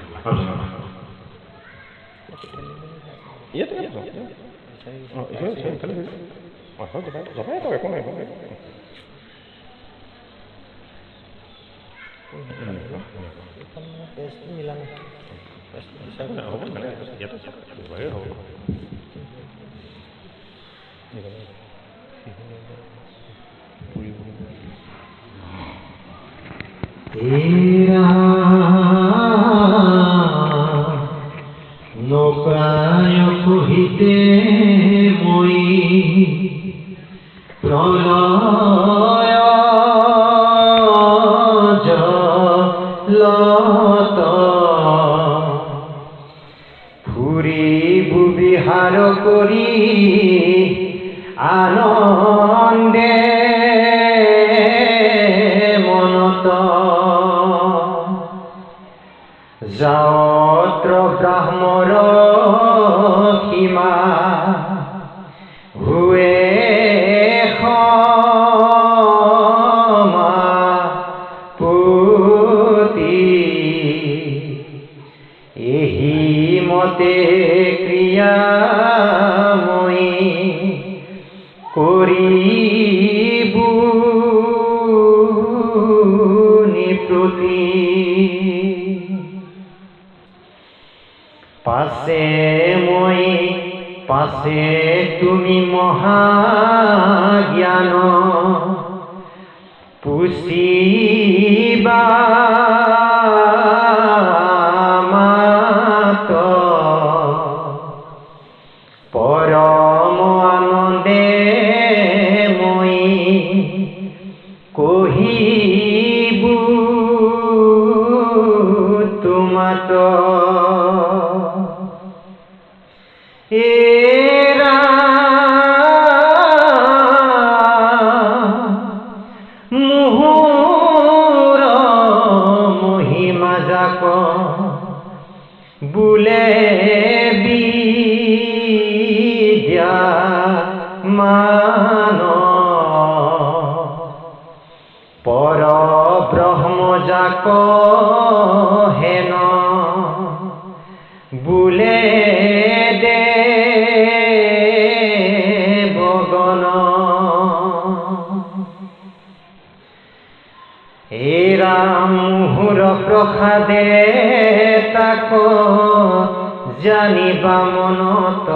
নৌকায় সহিতে মই প্ৰলয় জলত ফুৰিব বিহাৰ কৰি আনন্দে মনত যাত্ৰ ব্ৰাহ্মৰ সীমা হুৱে সমাপতি এহি মতে ক্ৰিয়া মই কৰিবু নিপ্ৰতি পাছে তুমি মহাজ্ঞান পুষিবা মাত পৰম আনন্দে মই যাক হেন বোলে দেবগণ হে ৰাম মুহুৰ প্ৰসাদে তাক জানিবা মনত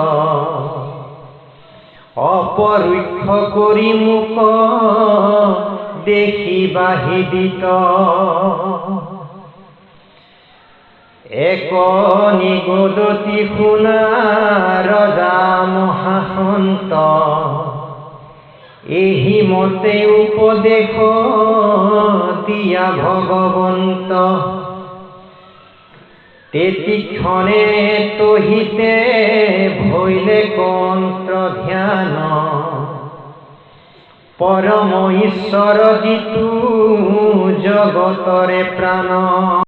অপৰক্ষ কৰি মুক দেখিবা হৃদিত এক নিগদতি শুনা ৰজা মহাসন্ত এহি মতে উপদেশ দিয়া ভগবন্ত তেতিক্ষণে তহিতে ভৈলে কন্ত্ৰ ধ্যান পৰম ঈশ্বৰ যিতু জগতৰে প্ৰাণ